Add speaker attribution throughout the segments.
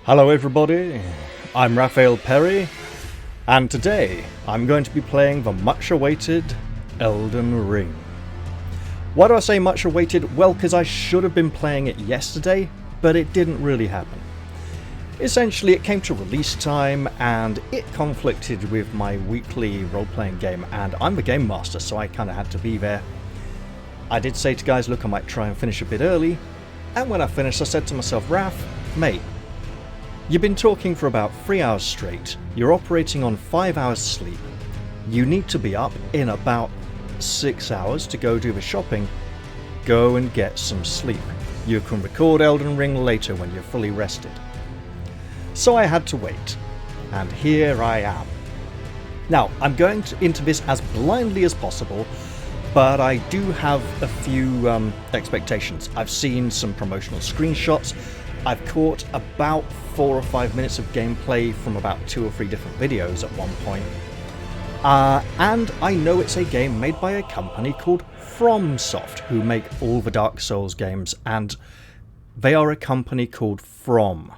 Speaker 1: Hello everybody, I'm Raphael Perry, and today I'm going to be playing the much-awaited Elden Ring. Why do I say much-awaited? Well, because I should have been playing it yesterday, but it didn't really happen. Essentially, it came to release time, and it conflicted with my weekly role-playing game, and I'm the game master, so I kind of had to be there. I did say to guys, look, I might try and finish a bit early, and when I finished I said to myself, Raph, mate, you've been talking for about 3 hours straight, you're operating on 5 hours sleep, you need to be up in about 6 hours to go do the shopping, go and get some sleep. You can record Elden Ring later when you're fully rested. So I had to wait, and here I am. Now, I'm going into this as blindly as possible, but I do have a few expectations. I've seen some promotional screenshots, I've caught about 4 or 5 minutes of gameplay from about 2 or 3 different videos at one point. And I know it's a game made by a company called FromSoft, who make all the Dark Souls games, and they are a company called From.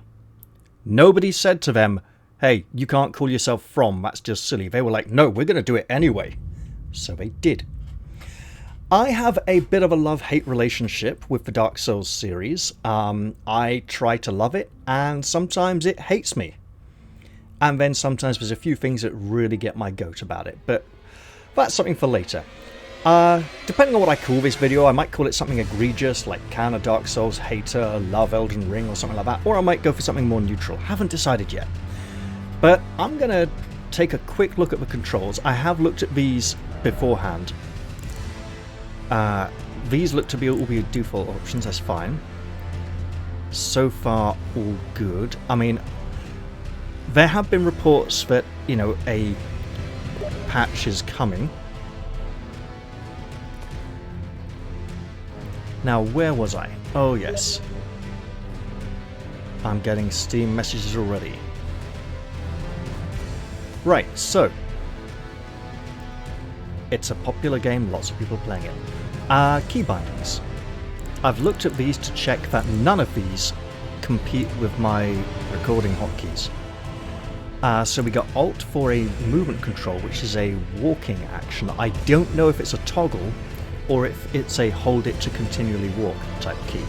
Speaker 1: Nobody said to them, hey, you can't call yourself From, that's just silly. They were like, no, we're going to do it anyway. So they did. I have a bit of a love-hate relationship with the Dark Souls series. I try to love it, and sometimes it hates me. And then sometimes there's a few things that really get my goat about it, but that's something for later. Depending on what I call this video, I might call it something egregious, like can a Dark Souls hater love Elden Ring or something like that, or I might go for something more neutral. Haven't decided yet. But I'm going to take a quick look at the controls. I have looked at these beforehand. These look to be all the default options, that's fine. So far, all good. I mean, there have been reports that, you know, a patch is coming. Now, where was I? Oh, yes. I'm getting Steam messages already. Right, so. It's a popular game, lots of people playing it. Key bindings. I've looked at these to check that none of these compete with my recording hotkeys. So we got Alt for a movement control, which is a walking action. I don't know if it's a toggle or if it's a hold it to continually walk type key.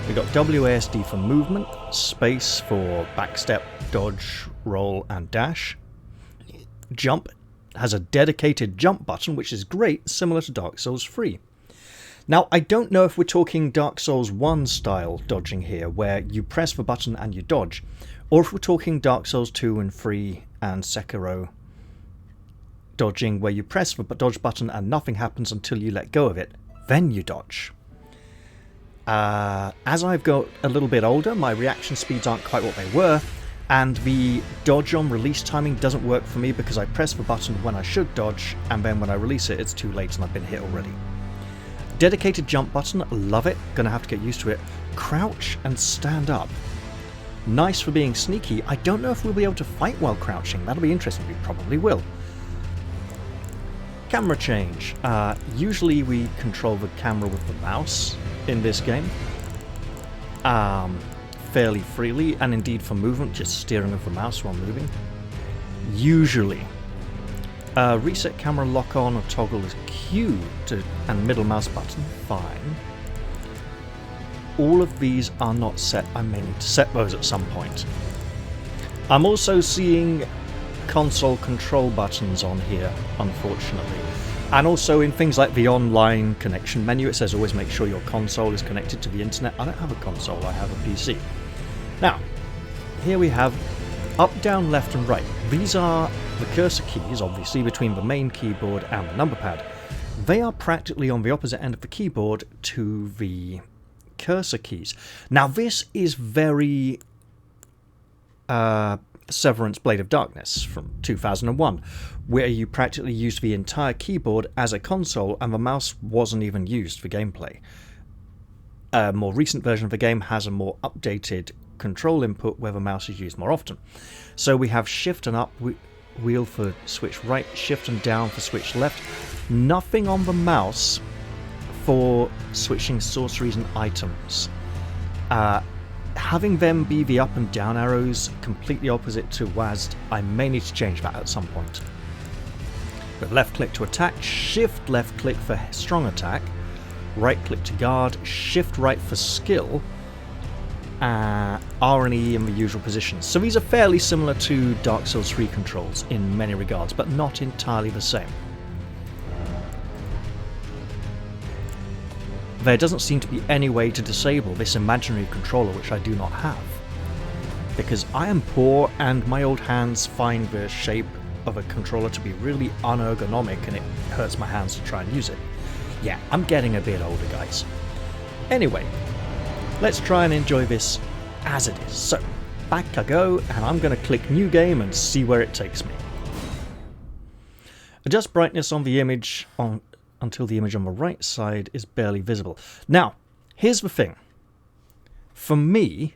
Speaker 1: We got WASD for movement, space for backstep, dodge, roll and dash. Jump has a dedicated jump button, which is great, similar to Dark Souls 3. Now, I don't know if we're talking Dark Souls 1 style dodging here, where you press the button and you dodge, or if we're talking Dark Souls 2 and 3 and Sekiro dodging, where you press the dodge button and nothing happens until you let go of it, then you dodge. As I've got a little bit older, my reaction speeds aren't quite what they were, and the dodge on release timing doesn't work for me because I press the button when I should dodge, and then when I release it, it's too late and I've been hit already. Dedicated jump button, love it, gonna have to get used to it. Crouch and stand up. Nice for being sneaky. I don't know if we'll be able to fight while crouching, that'll be interesting, we probably will. Camera change. Usually we control the camera with the mouse in this game. Fairly freely, and indeed for movement, just steering of the mouse while moving. Usually. Reset camera lock on or toggle is Q and middle mouse button, fine. All of these are not set, I may need to set those at some point. I'm also seeing console control buttons on here, unfortunately. And also in things like the online connection menu, it says always make sure your console is connected to the internet. I don't have a console, I have a PC. Now, here we have up, down, left and right. These are the cursor keys, obviously, between the main keyboard and the number pad. They are practically on the opposite end of the keyboard to the cursor keys. Now, this is very Severance Blade of Darkness from 2001, where you practically used the entire keyboard as a console and the mouse wasn't even used for gameplay. A more recent version of the game has a more updated control input where the mouse is used more often. So we have shift and up wheel for switch right, shift and down for switch left. Nothing on the mouse for switching sorceries and items. having them be the up and down arrows, completely opposite to WASD, I may need to change that at some point. But left click to attack, shift left click for strong attack, right click to guard, shift right for skill, R and E in the usual positions. So these are fairly similar to Dark Souls 3 controls in many regards, but not entirely the same. There doesn't seem to be any way to disable this imaginary controller, which I do not have, because I am poor and my old hands find the shape of a controller to be really unergonomic and it hurts my hands to try and use it. Yeah, I'm getting a bit older, guys. Anyway, let's try and enjoy this as it is. So, back I go, and I'm going to click New Game and see where it takes me. Adjust brightness on the image until the image on the right side is barely visible. Now, here's the thing. For me,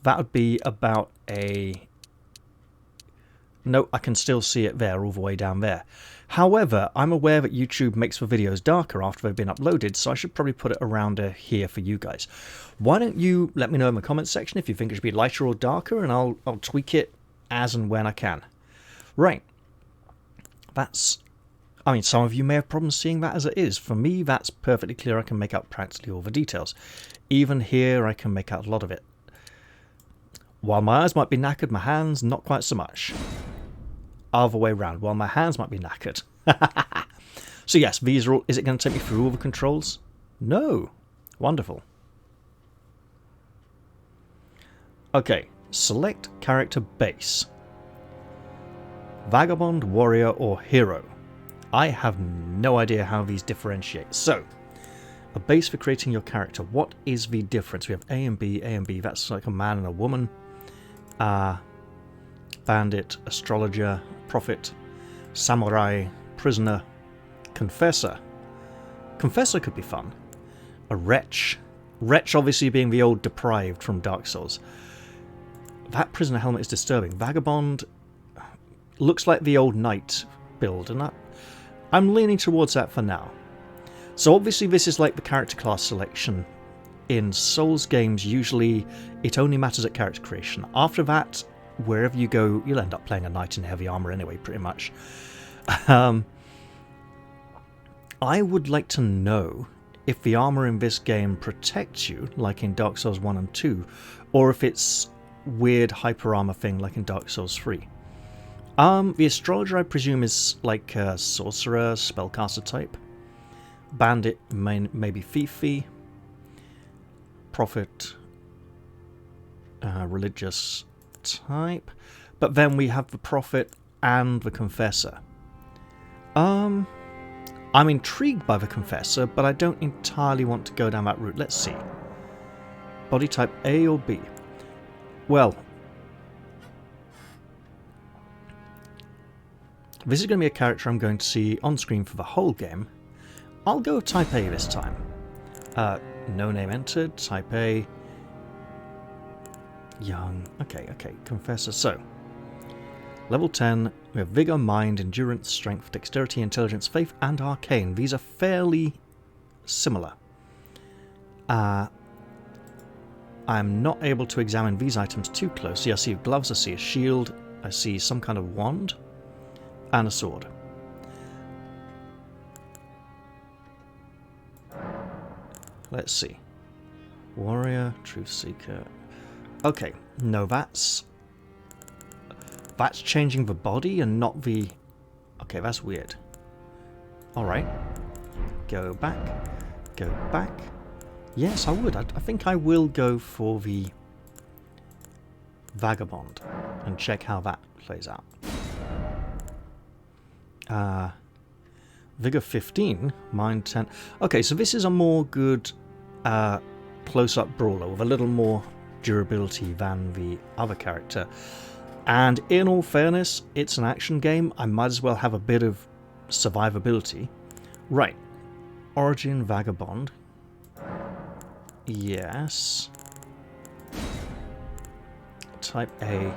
Speaker 1: that would be about a... No, I can still see it there, all the way down there. However, I'm aware that YouTube makes the videos darker after they've been uploaded, so I should probably put it around here for you guys. Why don't you let me know in the comments section if you think it should be lighter or darker, and I'll tweak it as and when I can. Right. That's... I mean, some of you may have problems seeing that as it is. For me, that's perfectly clear. I can make out practically all the details. Even here, I can make out a lot of it. While my eyes might be knackered, my hands not quite so much. Other way around. While my hands might be knackered. So yes, these are all... Is it going to take me through all the controls? No. Wonderful. Okay. Select character base. Vagabond, warrior, or hero. I have no idea how these differentiate. So, a base for creating your character. What is the difference? We have A and B, A and B. That's like a man and a woman. Bandit, astrologer, prophet, samurai, prisoner, confessor. Confessor could be fun. A wretch. Wretch obviously being the old deprived from Dark Souls. That prisoner helmet is disturbing. Vagabond looks like the old knight build, and I'm leaning towards that for now. So obviously this is like the character class selection. In Souls games, usually it only matters at character creation. After that, wherever you go, you'll end up playing a knight in heavy armor anyway, pretty much. I would like to know if the armor in this game protects you, like in Dark Souls 1 and 2, or if it's weird hyper armor thing like in Dark Souls 3. The astrologer, I presume, is like a sorcerer, spellcaster type. Bandit, maybe Fifi. Prophet, religious type. But then we have the prophet and the confessor. I'm intrigued by the confessor, but I don't entirely want to go down that route. Let's see. Body type A or B? Well, this is going to be a character I'm going to see on screen for the whole game. I'll go type A this time. No name entered. Type A. Young. Okay. Confessor. So, level 10. We have Vigor, Mind, Endurance, Strength, Dexterity, Intelligence, Faith, and Arcane. These are fairly similar. I'm not able to examine these items too closely. I see gloves, I see a shield, I see some kind of wand, and a sword. Let's see. Warrior, Truth Seeker. Okay, no, that's changing the body and not the... Okay, that's weird. Alright. Go back. Go back. Yes, I would. I think I will go for the Vagabond and check how that plays out. Vigor 15, Mind 10. Okay, so this is a more good close-up brawler with a little more durability than the other character. And in all fairness, it's an action game. I might as well have a bit of survivability. Right. Origin Vagabond. Yes. Type A.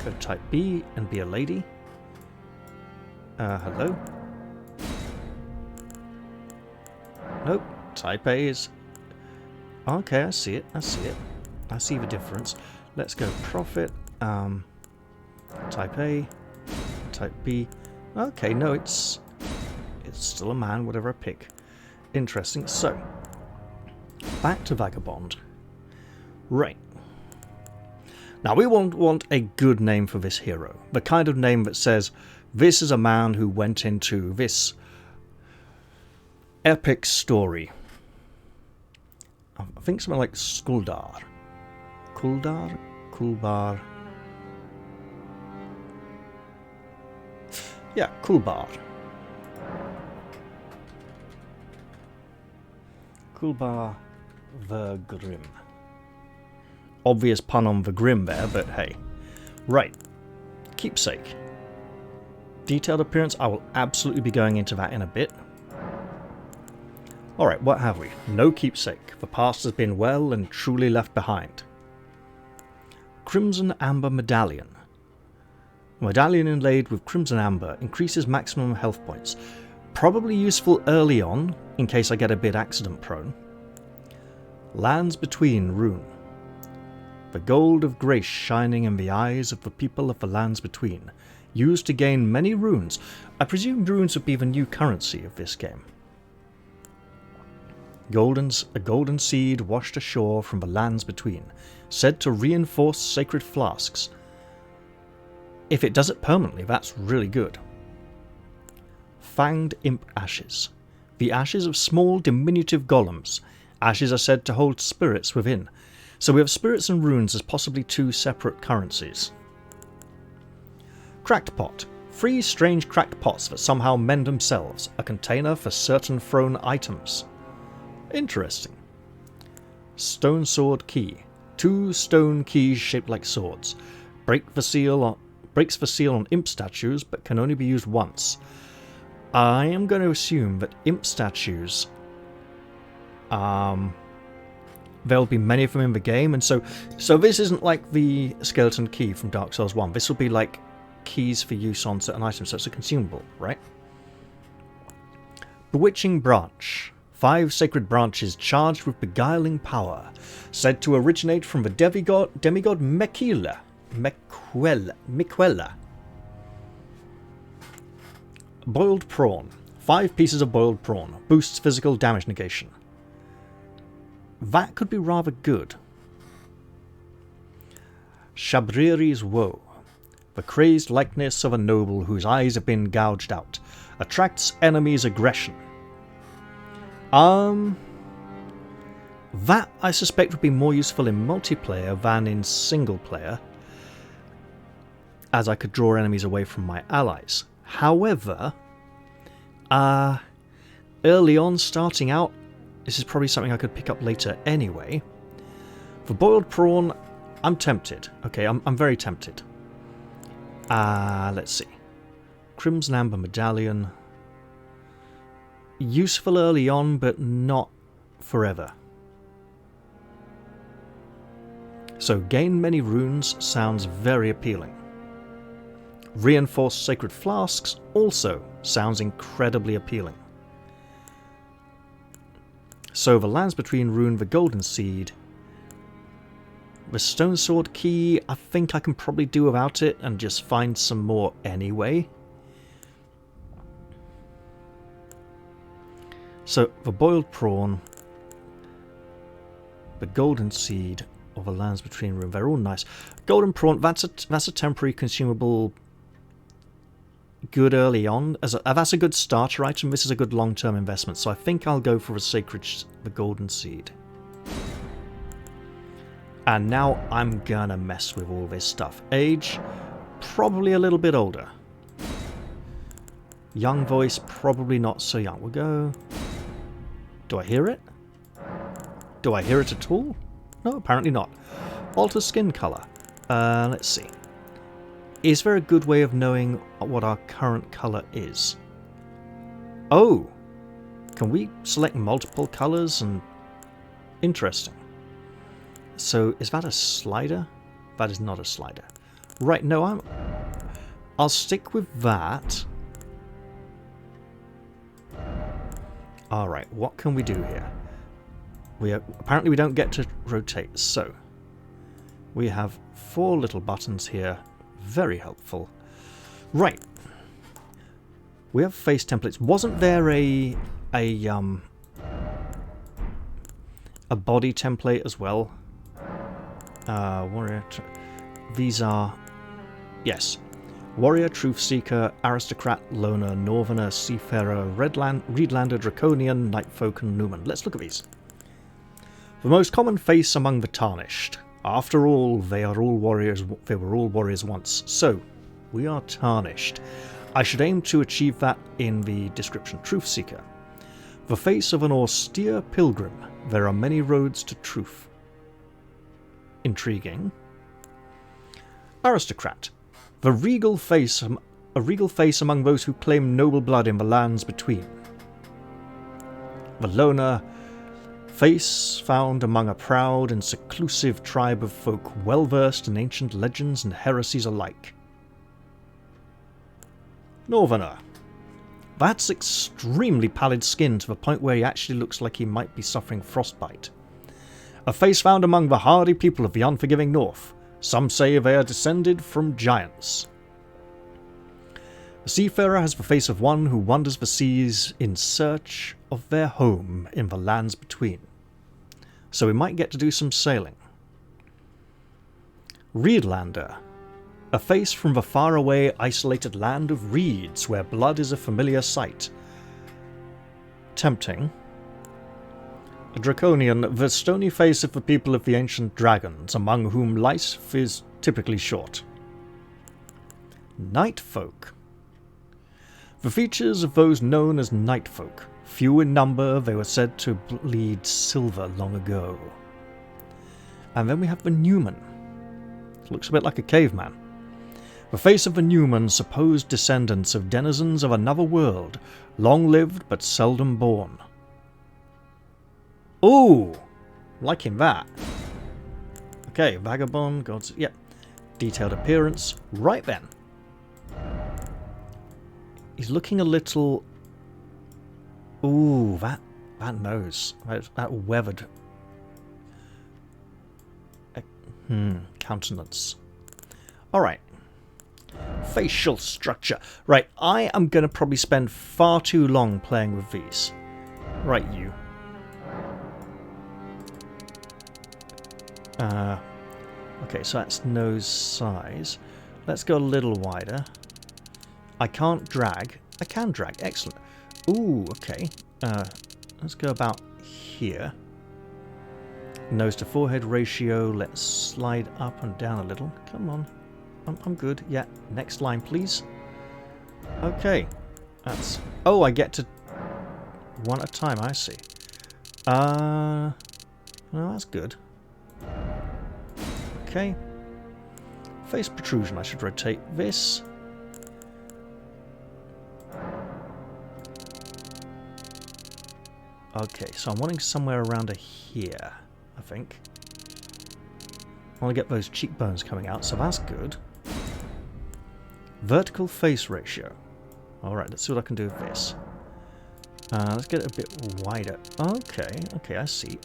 Speaker 1: Go type B and be a lady. Hello? Nope. Type A is... Okay, I see it. I see the difference. Let's go profit. Type A. Type B. Okay, no, it's still a man, whatever I pick. Interesting. So, back to Vagabond. Right. Now, we want a good name for this hero. The kind of name that says, this is a man who went into this epic story. I think something like Skuldar. Kuldar? Kulbar? Yeah, Kulbar. Kulbar the Grim. Obvious pun on the Grim there, but hey. Right. Keepsake. Detailed appearance, I will absolutely be going into that in a bit. Alright, what have we? No keepsake. The past has been well and truly left behind. Crimson Amber Medallion. A medallion inlaid with Crimson Amber increases maximum health points. Probably useful early on, in case I get a bit accident prone. Lands Between Rune. The gold of grace shining in the eyes of the people of the Lands Between. Used to gain many runes. I presume runes would be the new currency of this game. A golden seed washed ashore from the Lands Between. Said to reinforce sacred flasks. If it does it permanently, that's really good. Fanged Imp Ashes. The ashes of small diminutive golems. Ashes are said to hold spirits within. So we have spirits and runes as possibly two separate currencies. Cracked Pot. 3 strange cracked pots that somehow mend themselves. A container for certain thrown items. Interesting. Stone Sword Key. 2 stone keys shaped like swords. Breaks the seal on imp statues, but can only be used once. I am going to assume that imp statues, there'll be many of them in the game, and so this isn't like the skeleton key from Dark Souls 1. This will be like keys for use on certain items, so it's a consumable, right? Bewitching Branch. 5 sacred branches charged with beguiling power, said to originate from the demigod Miquella. Boiled Prawn. 5 pieces of boiled prawn. Boosts physical damage negation. That could be rather good. Shabriri's Woe. The crazed likeness of a noble whose eyes have been gouged out. Attracts enemies' aggression. That I suspect would be more useful in multiplayer than in single player, as I could draw enemies away from my allies. However, early on, starting out, this is probably something I could pick up later anyway. For boiled prawn, I'm tempted. Okay, I'm very tempted. Let's see. Crimson Amber Medallion. Useful early on, but not forever. So gain many runes sounds very appealing. Reinforced sacred flasks also sounds incredibly appealing. So the Lands Between Rune, the Golden Seed. The Stone Sword Key, I think I can probably do without it and just find some more anyway. So, the Boiled Prawn, the Golden Seed, or the Lands Between Rune, they're all nice. Golden Prawn, that's a temporary consumable, good early on. That's a good starter item. This is a good long-term investment, so I think I'll go for the Golden Seed. And now I'm gonna mess with all this stuff. Age, probably a little bit older. Young voice, probably not so young. We'll go... Do I hear it? Do I hear it at all? No, apparently not. Alter skin color. Let's see. Is there a good way of knowing what our current color is? Oh! Can we select multiple colors and... Interesting. So, is that a slider? That is not a slider. Right, no, I'll stick with that. Alright, what can we do here? Apparently we don't get to rotate, so... We have 4 little buttons here. Very helpful. Right. We have face templates. Wasn't there a body template as well? Warrior. These are... Yes. Warrior, Truth Seeker, Aristocrat, Loner, Northerner, Seafarer, Reedlander, Draconian, Nightfolk, and Newman. Let's look at these. The most common face among the Tarnished. After all, they were all warriors once. So, we are Tarnished. I should aim to achieve that in the description. Truth Seeker. The face of an austere pilgrim. There are many roads to truth. Intriguing. Aristocrat. A regal face among those who claim noble blood in the lands between. The Loner. Face found among a proud and seclusive tribe of folk well versed in ancient legends and heresies alike. Northerner. That's extremely pallid skin to the point where he actually looks like he might be suffering frostbite. A face found among the hardy people of the unforgiving north. Some say they are descended from giants. The Seafarer has the face of one who wanders the seas in search of their home in the lands between. So we might get to do some sailing. Reedlander. A face from the faraway, isolated land of reeds, where blood is a familiar sight. Tempting. A Draconian, the stony face of the people of the ancient dragons, among whom life is typically short. Nightfolk. The features of those known as Nightfolk. Few in number, they were said to bleed silver long ago. And then we have the Newman. Looks a bit like a caveman. The face of the Newman, supposed descendants of denizens of another world, long-lived but seldom born. Ooh! Liking that. Okay, vagabond, gods... Yep. Detailed appearance. Right then. He's looking a little... Ooh, that nose. That weathered... countenance. Alright. Facial structure. Right, I am going to probably spend far too long playing with these. Right, you. Okay, so that's nose size. Let's go a little wider. I can't drag. I can drag. Excellent. Ooh, okay. Let's go about here. Nose to forehead ratio. Let's slide up and down a little. Come on. I'm good. Yeah. Next line, please. Okay. That's... Oh, I get to... one at a time. I see. No, that's good. Okay. Face protrusion. I should rotate this. Okay, so I'm wanting somewhere around here, I think. I want to get those cheekbones coming out, so that's good. Vertical face ratio. Alright, let's see what I can do with this. Let's get it a bit wider. Okay, I see.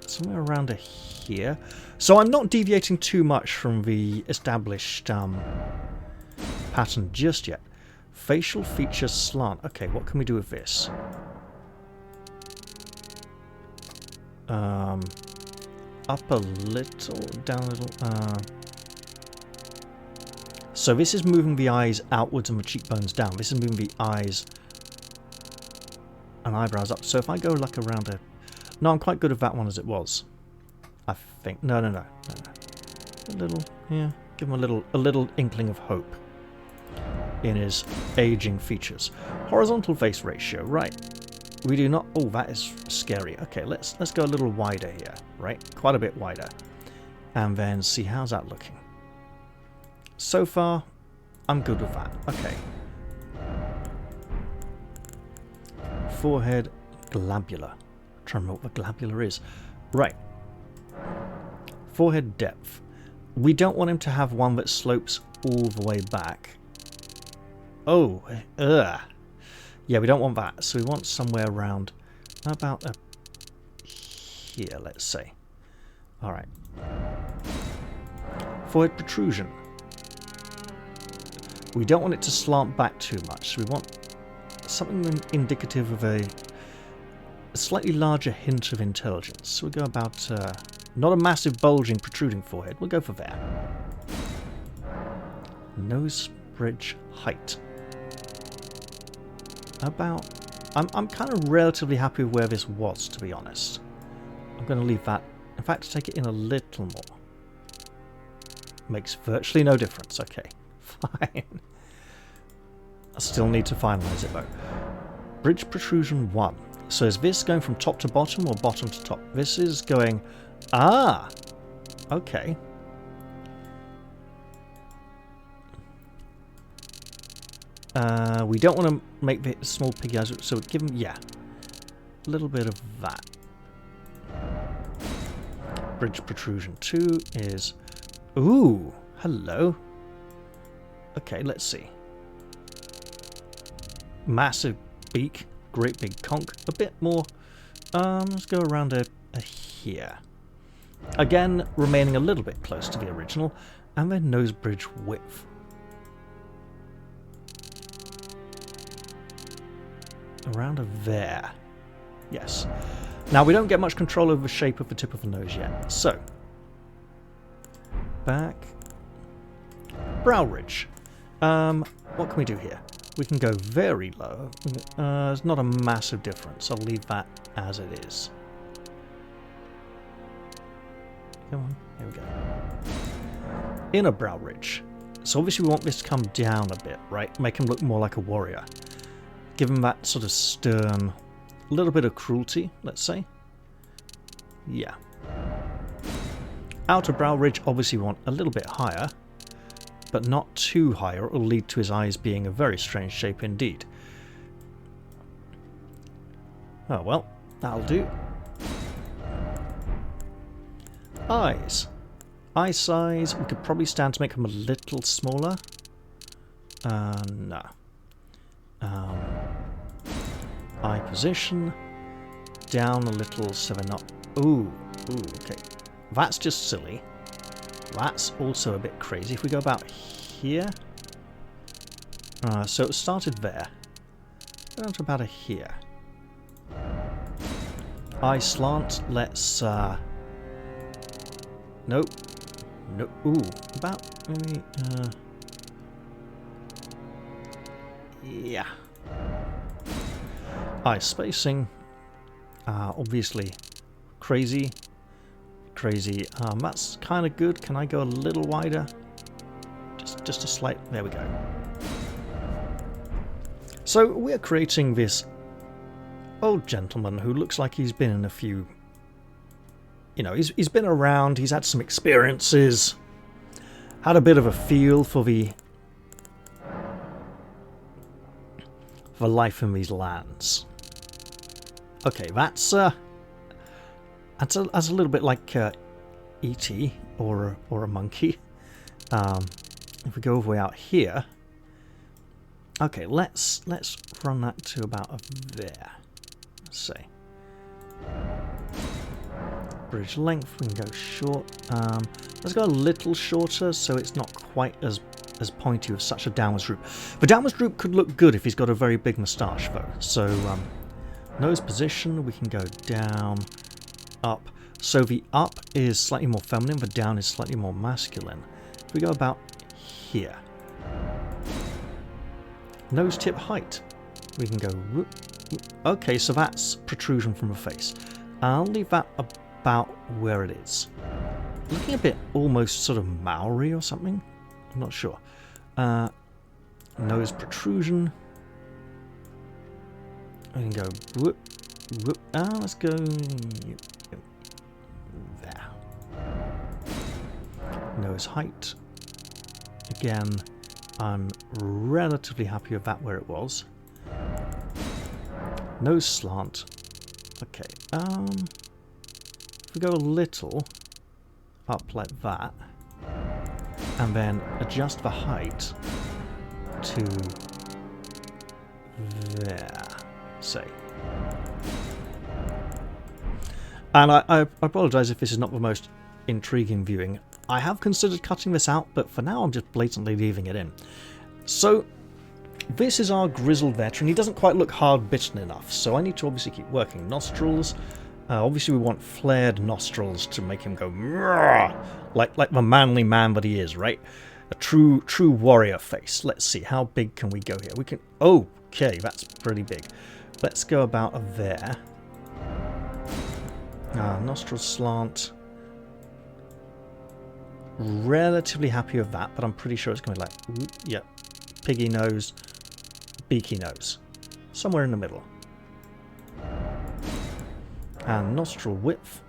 Speaker 1: Somewhere around here. So I'm not deviating too much from the established pattern just yet. Facial feature slant. Okay, what can we do with this? Up a little, down a little. So this is moving the eyes outwards and the cheekbones down. This is moving the eyes and eyebrows up. So if I go like around a... No, I'm quite good with that one as it was. I think. No. A little, yeah. Give him a little inkling of hope in his aging features. Horizontal face ratio, right. We do not... Oh, that is scary. Okay, let's go a little wider here, right? Quite a bit wider. And then see how's that looking. So far, I'm good with that. Okay. Forehead, glabula. Trying to remember what the glabula is. Right. Forehead depth. We don't want him to have one that slopes all the way back. Oh, yeah, we don't want that. So we want somewhere around about here, let's say. Alright. Forehead protrusion. We don't want it to slant back too much, so we want something indicative of a slightly larger hint of intelligence. So we'll go about, not a massive bulging protruding forehead, we'll go for there. Nose bridge height. About, I'm kind of relatively happy with where this was, to be honest. I'm going to leave that, in fact, take it in a little more. Makes virtually no difference, okay. Fine. I still need to finalize it though. Bridge protrusion 1. So is this going from top to bottom or bottom to top? This is going... Ah! Okay. We don't want to make the small piggy eyes, so give them... Yeah. A little bit of that. Bridge protrusion 2 is... Ooh! Hello. Okay, let's see. Massive beak, great big conch, a bit more. Let's go around a here. Again, remaining a little bit close to the original, and then nose bridge width. Around there. Yes. Now we don't get much control over the shape of the tip of the nose yet, so back. Brow ridge. What can we do here? We can go very low. It's not a massive difference. I'll leave that as it is. Come on, here we go. Inner brow ridge. So obviously we want this to come down a bit, right? Make him look more like a warrior. Give him that sort of stern, little bit of cruelty, let's say. Yeah. Outer brow ridge, obviously we want a little bit higher, but not too high, or it will lead to his eyes being a very strange shape indeed. Oh well, that'll do. Eyes. Eye size, we could probably stand to make them a little smaller. No. Eye position. Down a little so they're not... Ooh, okay. That's just silly. That's also a bit crazy. If we go about here... so it started there. Go down to about here. Eye slant, let's... Nope. No. Ooh, about maybe... Yeah. Eye spacing. Obviously crazy. Crazy. That's kind of good. Can I go a little wider? Just a slight... There we go. So we're creating this old gentleman who looks like he's been in a few... You know, he's been around, he's had some experiences, had a bit of a feel for the life in these lands. Okay, that's a little bit like E.T. or a monkey. If we go all the way out here, okay, let's run that to about there. Let's see. Bridge length, we can go short. Let's go a little shorter so it's not quite as pointy with such a downwards droop. The downwards droop could look good if he's got a very big moustache though. So nose position, we can go down, up. So the up is slightly more feminine, the down is slightly more masculine. If we go about here. Nose tip height, we can go whoop, whoop. Okay, so that's protrusion from the face. I'll leave that about where it is. Looking a bit almost sort of Maori or something. I'm not sure. Nose protrusion. We can go whoop, whoop. Let's go there. Nose height. Again, I'm relatively happy with that where it was. Nose slant. Okay. If we go a little up like that, and then adjust the height to there, say. And I apologise if this is not the most intriguing viewing. I have considered cutting this out, but for now I'm just blatantly leaving it in. So, this is our grizzled veteran. He doesn't quite look hard-bitten enough, so I need to obviously keep working. Nostrils. Obviously we want flared nostrils to make him go like the manly man that he is, right? A true warrior face. Let's see, how big can we go here? We can... Okay, that's pretty big. Let's go about there. Nostril slant. Relatively happy with that, but I'm pretty sure it's going to be like... Yep. Piggy nose. Beaky nose. Somewhere in the middle. And nostril width.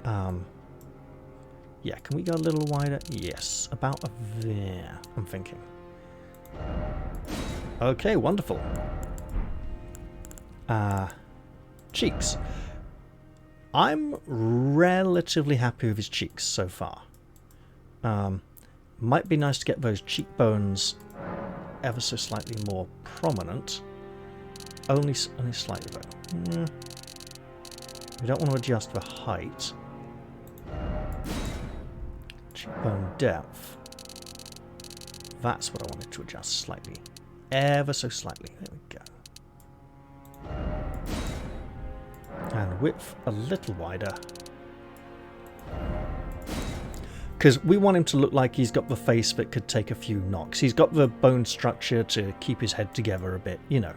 Speaker 1: Yeah, can we go a little wider? Yes, about there, I'm thinking. Okay, wonderful. Cheeks. I'm relatively happy with his cheeks so far. Might be nice to get those cheekbones ever so slightly more prominent. Only slightly though. We don't want to adjust the height. Cheekbone depth. That's what I wanted to adjust slightly. Ever so slightly. There we go. And width a little wider. Because we want him to look like he's got the face that could take a few knocks. He's got the bone structure to keep his head together a bit, you know.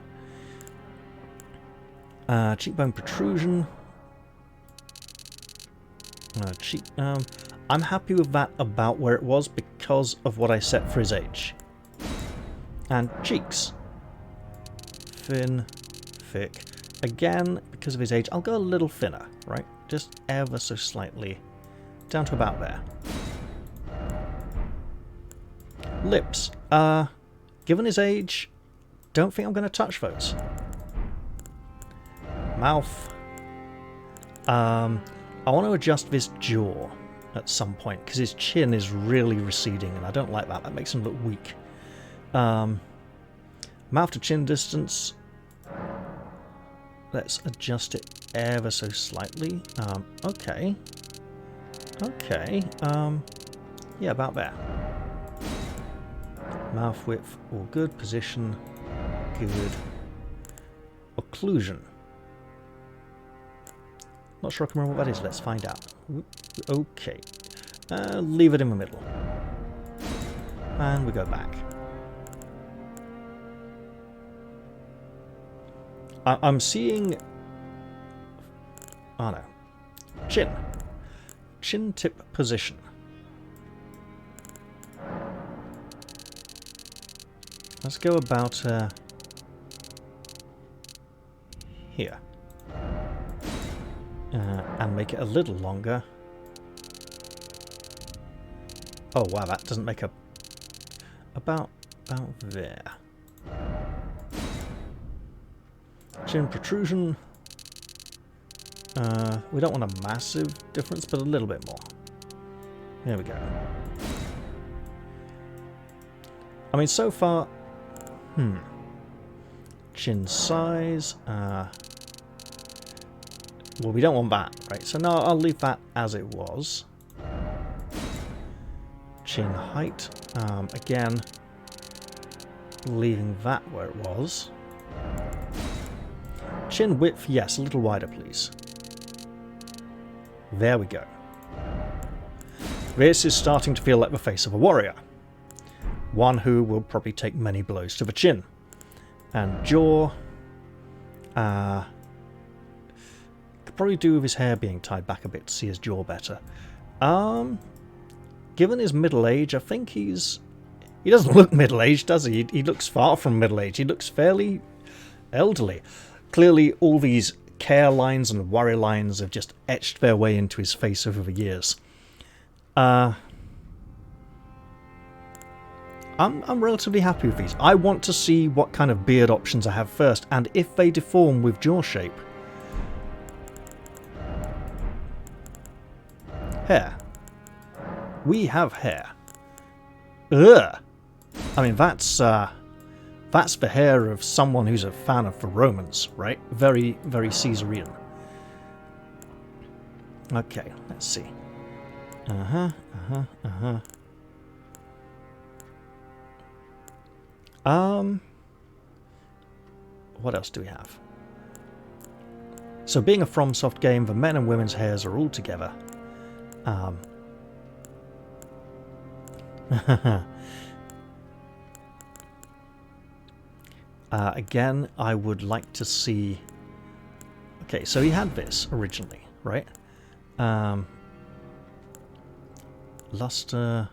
Speaker 1: Cheekbone protrusion. I'm happy with that about where it was because of what I set for his age. And cheeks. Thin, thick. Again, because of his age, I'll go a little thinner, right? Just ever so slightly. Down to about there. Lips. Given his age, don't think I'm going to touch those. Mouth. I want to adjust this jaw at some point, because his chin is really receding, and I don't like that. That makes him look weak. Mouth to chin distance. Let's adjust it ever so slightly. Okay. Okay. Yeah, about there. Mouth width, all good. Position, good. Occlusion. Not sure I can remember what that is. Let's find out. Okay. Leave it in the middle. And we go back. I'm seeing... Oh no. Chin. Chin tip position. Let's go about here. And make it a little longer. Oh wow, that doesn't make a... About there. Chin protrusion. We don't want a massive difference, but a little bit more. There we go. I mean, so far... Chin size. Well, we don't want that, right? So no, I'll leave that as it was. Chin height. Again, leaving that where it was. Chin width, yes, a little wider, please. There we go. This is starting to feel like the face of a warrior. One who will probably take many blows to the chin. And jaw... could probably do with his hair being tied back a bit to see his jaw better. Given his middle age, I think he's... He doesn't look middle-aged, does he? He looks far from middle-aged. He looks fairly elderly. Clearly, all these care lines and worry lines have just etched their way into his face over the years. I'm relatively happy with these. I want to see what kind of beard options I have first, and if they deform with jaw shape. Hair. We have hair. Ugh! I mean, that's the hair of someone who's a fan of the Romans, right? Very, very Caesarean. Okay, let's see. What else do we have? So being a FromSoft game, the men and women's hairs are all together. Again, I would like to see... Okay, so he had this originally, right? Luster...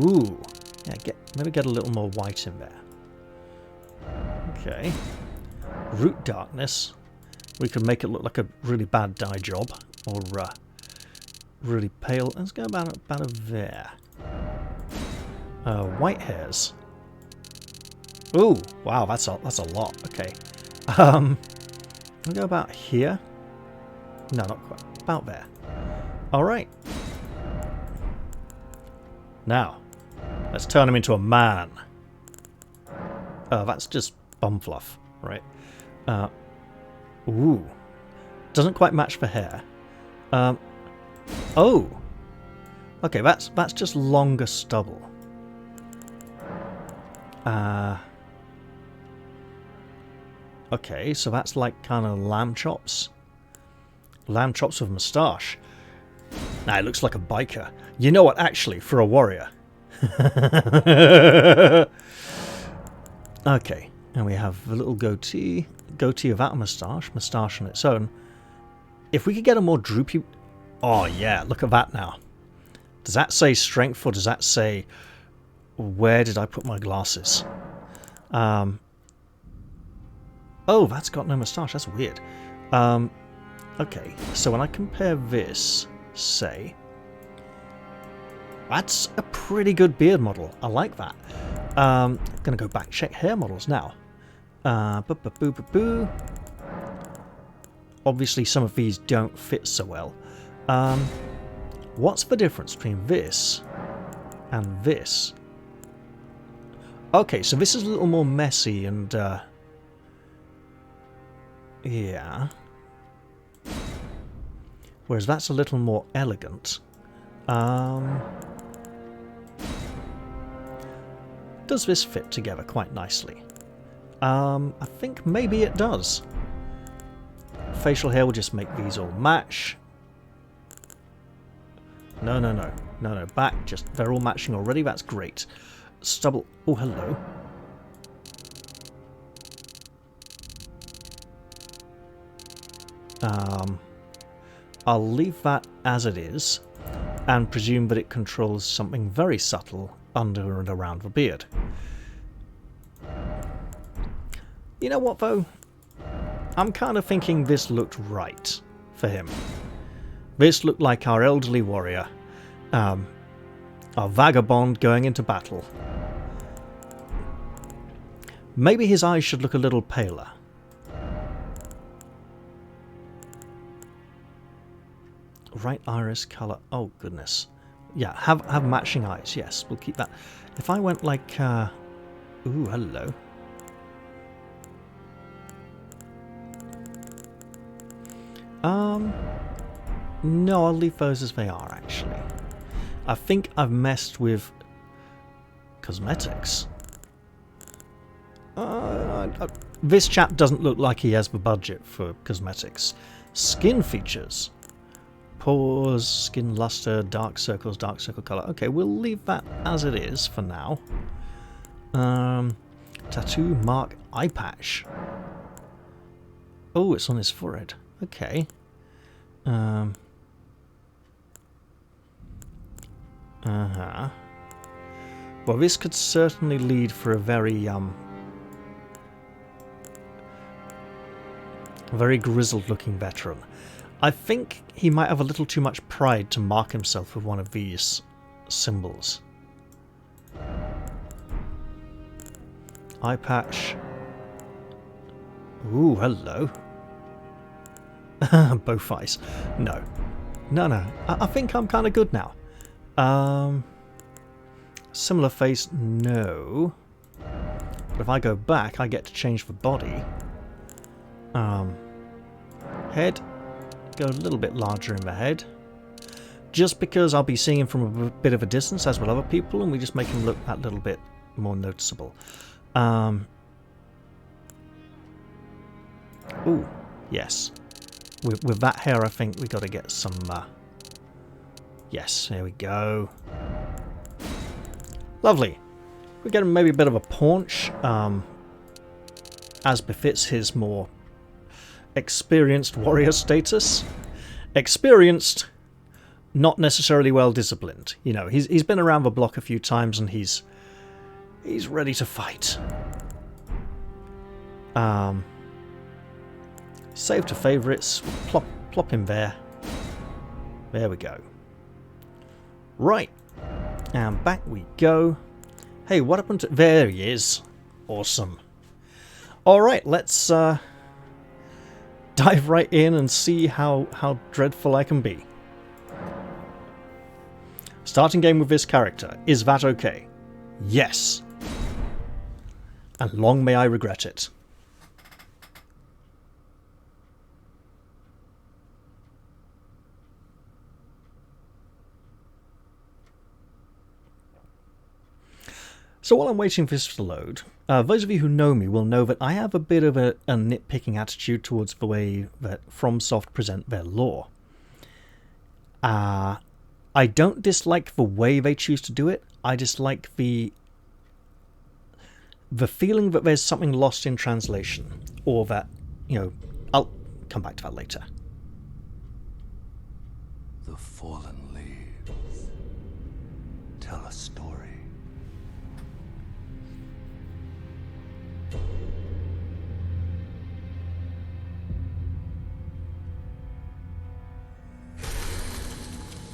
Speaker 1: Ooh! Yeah, maybe get a little more white in there. Okay. Root darkness. We could make it look like a really bad dye job. Or really pale. Let's go about there. White hairs. Ooh, wow, that's a lot. Okay. We'll go about here. No, not quite. About there. Alright. Now, let's turn him into a man. Oh, that's just bum fluff, right? Ooh. Doesn't quite match the hair. Oh! Okay, that's just longer stubble. Okay, so that's like kind of lamb chops. Lamb chops with moustache. Nah, it looks like a biker. You know what, actually, for a warrior. Okay, and we have a little goatee. Goatee without a moustache. Moustache on its own. If we could get a more droopy... Oh, yeah, look at that now. Does that say strength, or does that say... Where did I put my glasses? Oh, that's got no moustache. That's weird. Okay, so when I compare this, say... That's a pretty good beard model. I like that. I'm going to go back, check hair models now. Obviously, some of these don't fit so well. What's the difference between this and this? Okay, so this is a little more messy and... yeah. Whereas that's a little more elegant. Does this fit together quite nicely? I think maybe it does. Facial hair will just make these all match. No. Back, just they're all matching already. That's great. Stubble. Oh, hello. I'll leave that as it is, and presume that it controls something very subtle under and around the beard. You know what, though? I'm kind of thinking this looked right for him. This looked like our elderly warrior, our vagabond going into battle. Maybe his eyes should look a little paler. Right iris colour. Oh, goodness. Yeah, have matching eyes. Yes, we'll keep that. If I went like... ooh, hello. No, I'll leave those as they are, actually. I think I've messed with cosmetics. This chap doesn't look like he has the budget for cosmetics. Skin features. Pores, skin luster, dark circles, dark circle colour. Okay, we'll leave that as it is for now. Tattoo, mark, eye patch. Oh, it's on his forehead. Okay. Well, this could certainly lead for a very, very grizzled-looking veteran. I think he might have a little too much pride to mark himself with one of these symbols. Eye patch. Ooh, hello. Both eyes. No. I think I'm kind of good now. Similar face, no. But if I go back, I get to change the body. Head. go a little bit larger in the head. Just because I'll be seeing him from a bit of a distance, as will other people, and we just make him look that little bit more noticeable. Ooh, yes. With that hair, I think we got to get some... yes, there we go. Lovely. We get him maybe a bit of a paunch, as befits his more experienced warrior status. Experienced, not necessarily well disciplined. You know, he's been around the block a few times and he's ready to fight. Save to favourites, plop him there. There we go. Right, and back we go. Hey, what happened to... there he is. Awesome. Alright, let's dive right in and see how dreadful I can be. Starting game with this character. Is that okay? Yes. And long may I regret it. So while I'm waiting for this to load, those of you who know me will know that I have a bit of a nitpicking attitude towards the way that FromSoft present their lore. I don't dislike the way they choose to do it. I dislike the feeling that there's something lost in translation, or that, you know, I'll come back to that later.
Speaker 2: The fallen leaves tell a story.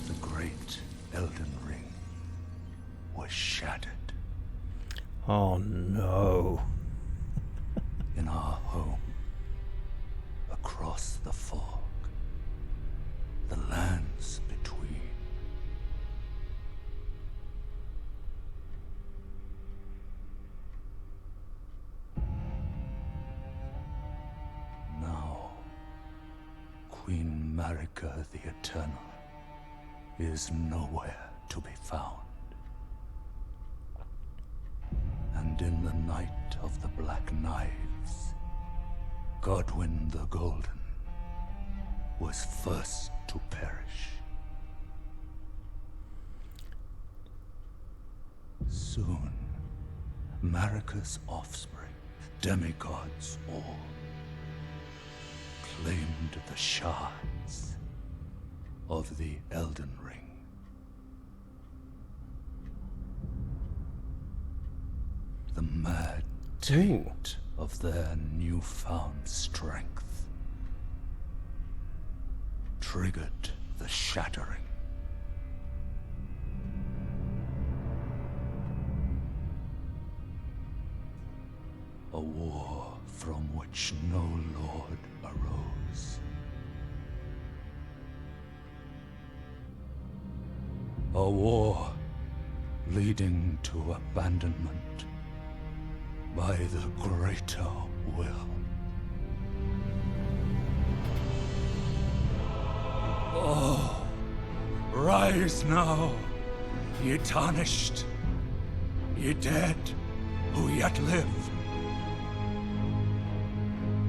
Speaker 2: The great Elden Ring was shattered.
Speaker 1: Oh no.
Speaker 2: In our home, across the fog, the lands between. Now, Queen Marika the Eternal is nowhere to be found. And in the night of the Black Knives, Godwyn the Golden was first to perish. Soon, Marika's offspring, demigods all, claimed the shards of the Elden Ring. The mad taint of their newfound strength triggered the shattering. A war from which no lord arose. A war leading to abandonment by the greater will. Oh, rise now, ye tarnished, ye dead who yet live.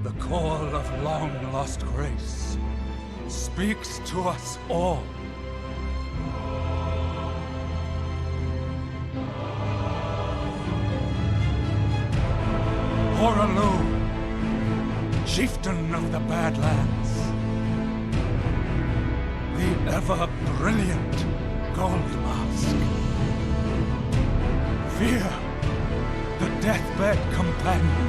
Speaker 2: The call of long-lost grace speaks to us all. Horalu, chieftain of the Badlands, the ever-brilliant Gold Mask. Fear, the deathbed companion,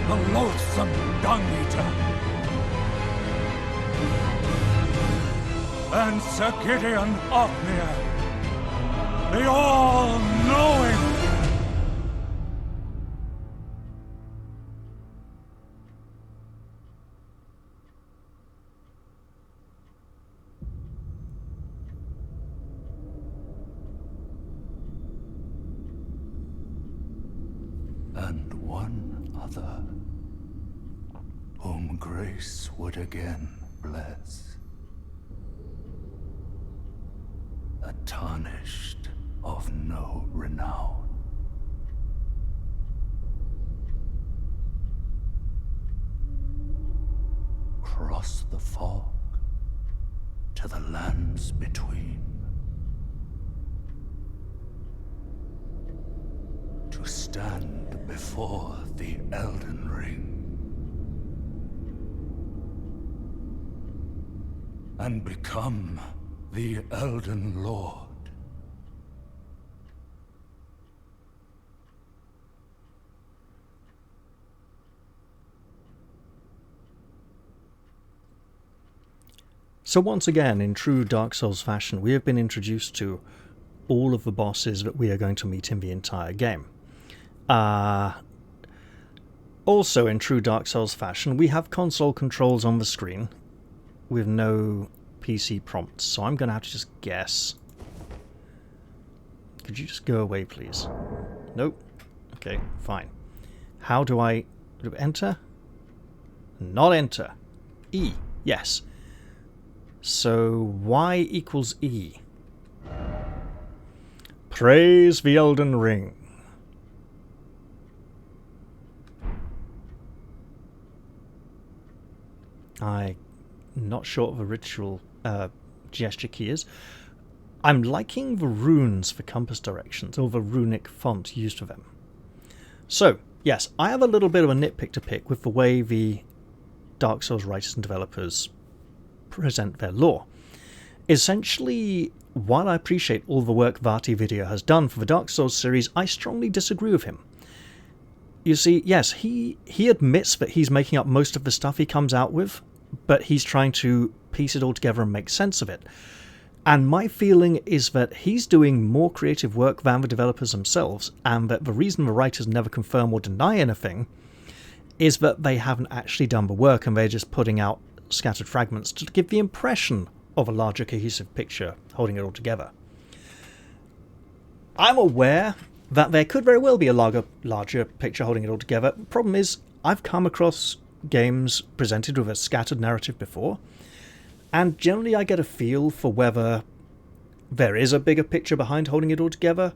Speaker 2: the loathsome dung-eater, and Sir Gideon Othmere, the all-knowing. And one other, whom grace would again bless. A tarnished of no renown. Cross the fog to the lands between, to stand before the Elden Ring and become the Elden Lord.
Speaker 1: So once again, in true Dark Souls fashion, we have been introduced to all of the bosses that we are going to meet in the entire game. Also, in true Dark Souls fashion, we have console controls on the screen with no PC prompts, so I'm going to have to just guess. Could you just go away, please? Nope. Okay, fine. How do I enter? Not enter. E. Yes. So Y equals E. Praise the Elden Ring. I'm not sure what the ritual gesture key is. I'm liking the runes for compass directions, or the runic font used for them. So, yes, I have a little bit of a nitpick to pick with the way the Dark Souls writers and developers present their lore. Essentially, while I appreciate all the work Vati Video has done for the Dark Souls series, I strongly disagree with him. You see, yes, he admits that he's making up most of the stuff he comes out with, but he's trying to piece it all together and make sense of it. And my feeling is that he's doing more creative work than the developers themselves, and that the reason the writers never confirm or deny anything is that they haven't actually done the work and they're just putting out scattered fragments to give the impression of a larger cohesive picture holding it all together. I'm aware that there could very well be a larger picture holding it all together. The problem is, I've come across games presented with a scattered narrative before, and generally I get a feel for whether there is a bigger picture behind holding it all together,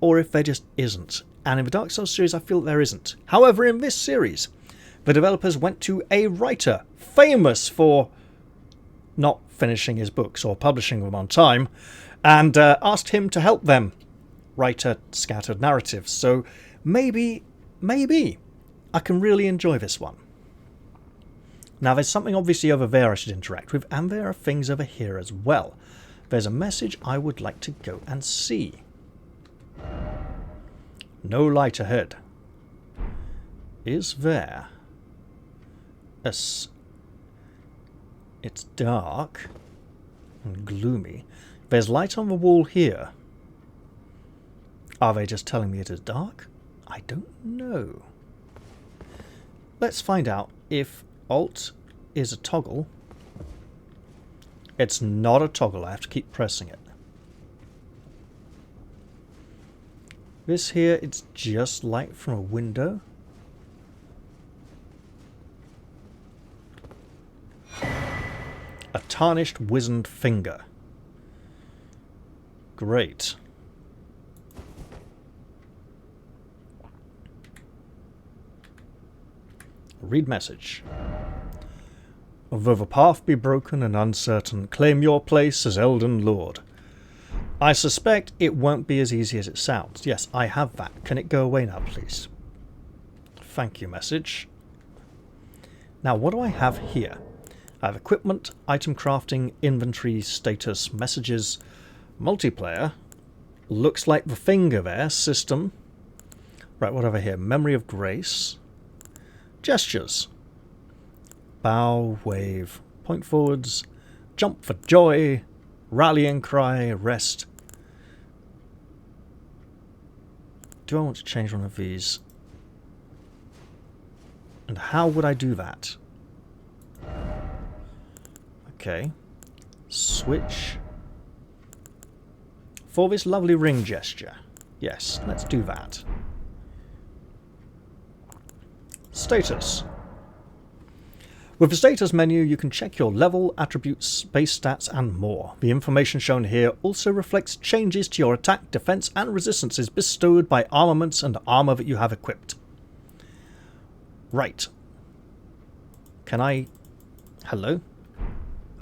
Speaker 1: or if there just isn't. And in the Dark Souls series, I feel there isn't. However, in this series, the developers went to a writer famous for not finishing his books or publishing them on time, and asked him to help them write a scattered narrative. So maybe I can really enjoy this one. Now, there's something obviously over there I should interact with, and there are things over here as well. There's a message I would like to go and see. No light ahead. Is there? It's dark and gloomy. There's light on the wall here. Are they just telling me it is dark? I don't know. Let's find out if Alt is a toggle. It's not a toggle. I have to keep pressing it. This here, it's just light from a window. A tarnished, wizened finger. Great. Read message. Though the path be broken and uncertain, claim your place as Elden Lord. I suspect it won't be as easy as it sounds. Yes, I have that. Can it go away now, please? Thank you, message. Now, what do I have here? I have equipment, item crafting, inventory, status, messages, multiplayer. Looks like the finger there, system. Right, what have I here? Memory of grace. Gestures. Bow, wave, point forwards, jump for joy, rallying cry, rest. Do I want to change one of these? And how would I do that? Okay. Switch. For this lovely ring gesture. Yes, let's do that. Status. With the status menu, you can check your level, attributes, base stats, and more. The information shown here also reflects changes to your attack, defense, and resistances bestowed by armaments and armor that you have equipped. Right. Can I... Hello?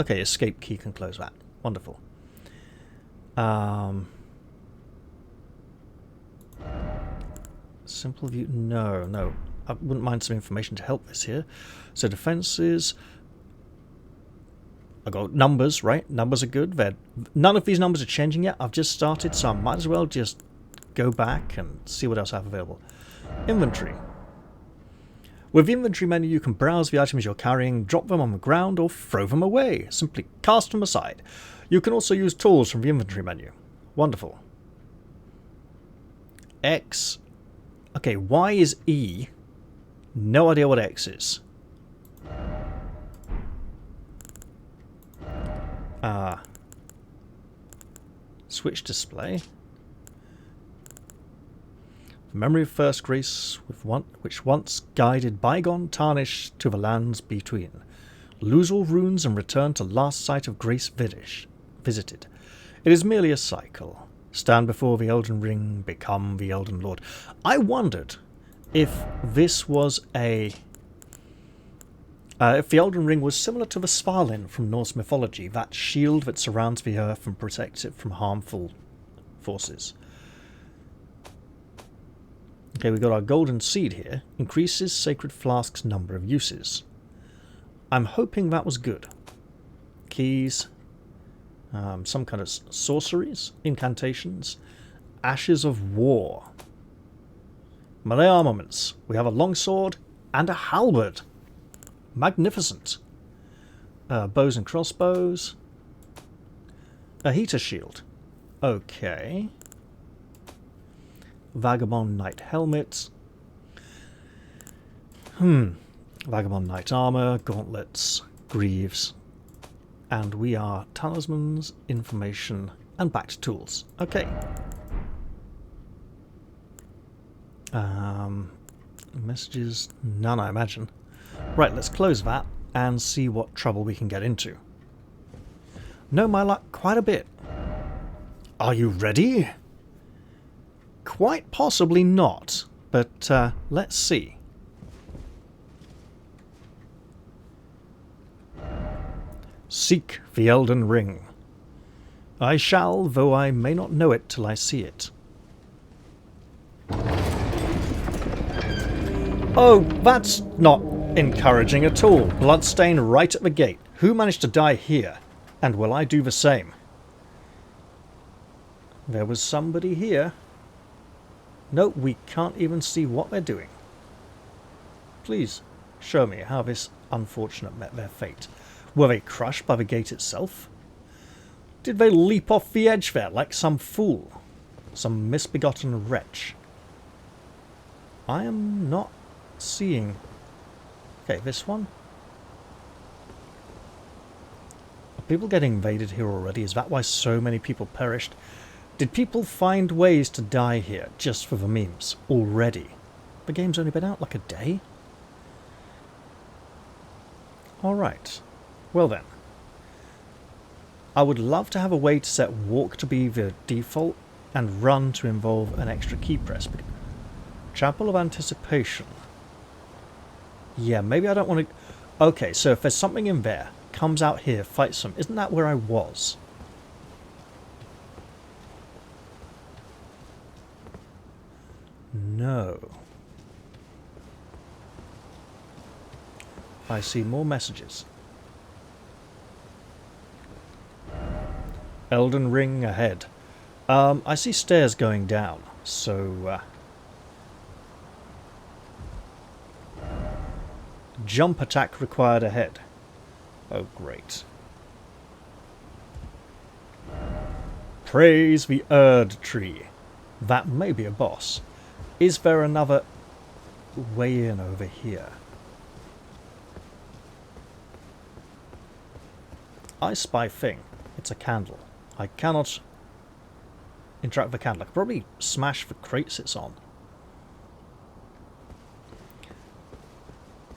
Speaker 1: Okay, escape key can close that. Wonderful. Simple view... No. I wouldn't mind some information to help this here. So defenses... I got numbers, right? Numbers are good. None of these numbers are changing yet. I've just started, so I might as well just go back and see what else I have available. Inventory. With the inventory menu, you can browse the items you're carrying, drop them on the ground, or throw them away. Simply cast them aside. You can also use tools from the inventory menu. Wonderful. X. Okay, Y is E. No idea what X is. Switch display. The memory of first grace, which once guided bygone tarnish to the lands between. Lose all runes and return to last sight of grace visited. It is merely a cycle. Stand before the Elden Ring, become the Elden Lord. I wondered if this was a... if the Elden Ring was similar to the Svalin from Norse mythology, that shield that surrounds the earth and protects it from harmful forces. Okay, we got our golden seed here. Increases Sacred Flask's number of uses. I'm hoping that was good. Keys. Some kind of sorceries. Incantations. Ashes of War. Melee armaments. We have a longsword and a halberd. Magnificent. Bows and crossbows. A heater shield. Okay. Vagabond Knight helmet. Vagabond Knight armor, gauntlets, greaves. And we are talismans, information, and back to tools. Okay. Messages? None, I imagine. Right, let's close that and see what trouble we can get into. Know my luck quite a bit. Are you ready? Quite possibly not, but let's see. Seek the Elden Ring. I shall, though I may not know it till I see it. Oh, that's not encouraging at all. Bloodstain right at the gate. Who managed to die here? And will I do the same? There was somebody here. No, we can't even see what they're doing. Please, show me how this unfortunate met their fate. Were they crushed by the gate itself? Did they leap off the edge there like some fool? Some misbegotten wretch? I am not seeing... Okay, this one? Are people getting invaded here already? Is that why so many people perished? Did people find ways to die here just for the memes already? The game's only been out like a day? Alright. Well then. I would love to have a way to set walk to be the default and run to involve an extra key press. Chapel of Anticipation. Yeah, maybe I don't want to... Okay, so if there's something in there, comes out here, fights them. Isn't that where I was? No. I see more messages. Elden Ring ahead. I see stairs going down, so... Jump attack required ahead. Oh, great. Praise the Erd Tree. That may be a boss. Is there another way in over here? I spy thing. It's a candle. I cannot interact with the candle. I could probably smash the crates it's on.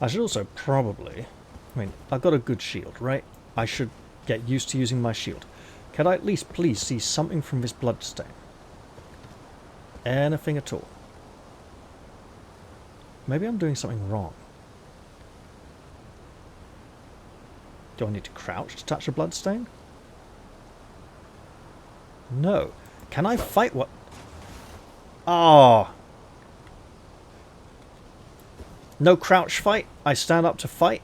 Speaker 1: I should also probably I mean, I've got a good shield, right? I should get used to using my shield. Can I at least please see something from this bloodstain? Anything at all? Maybe I'm doing something wrong. Do I need to crouch to touch a bloodstain? No. Can I fight what? Ah. No crouch fight. I stand up to fight.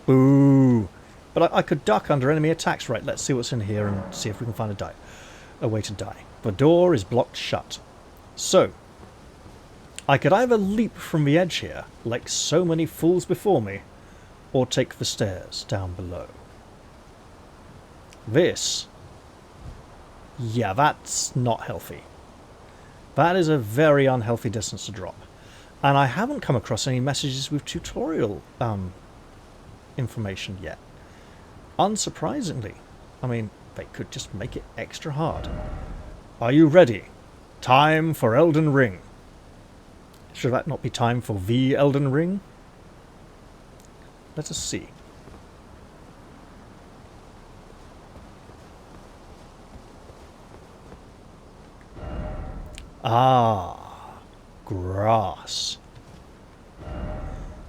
Speaker 1: Boo. But I could duck under enemy attacks. Right, let's see what's in here and see if we can find a way to die. The door is blocked shut. So, I could either leap from the edge here, like so many fools before me, or take the stairs down below. This... yeah, that's not healthy. That is a very unhealthy distance to drop. And I haven't come across any messages with tutorial information yet. Unsurprisingly. I mean, they could just make it extra hard. Are you ready? Time for Elden Ring. Should that not be time for the Elden Ring? Let us see. Ah, grass.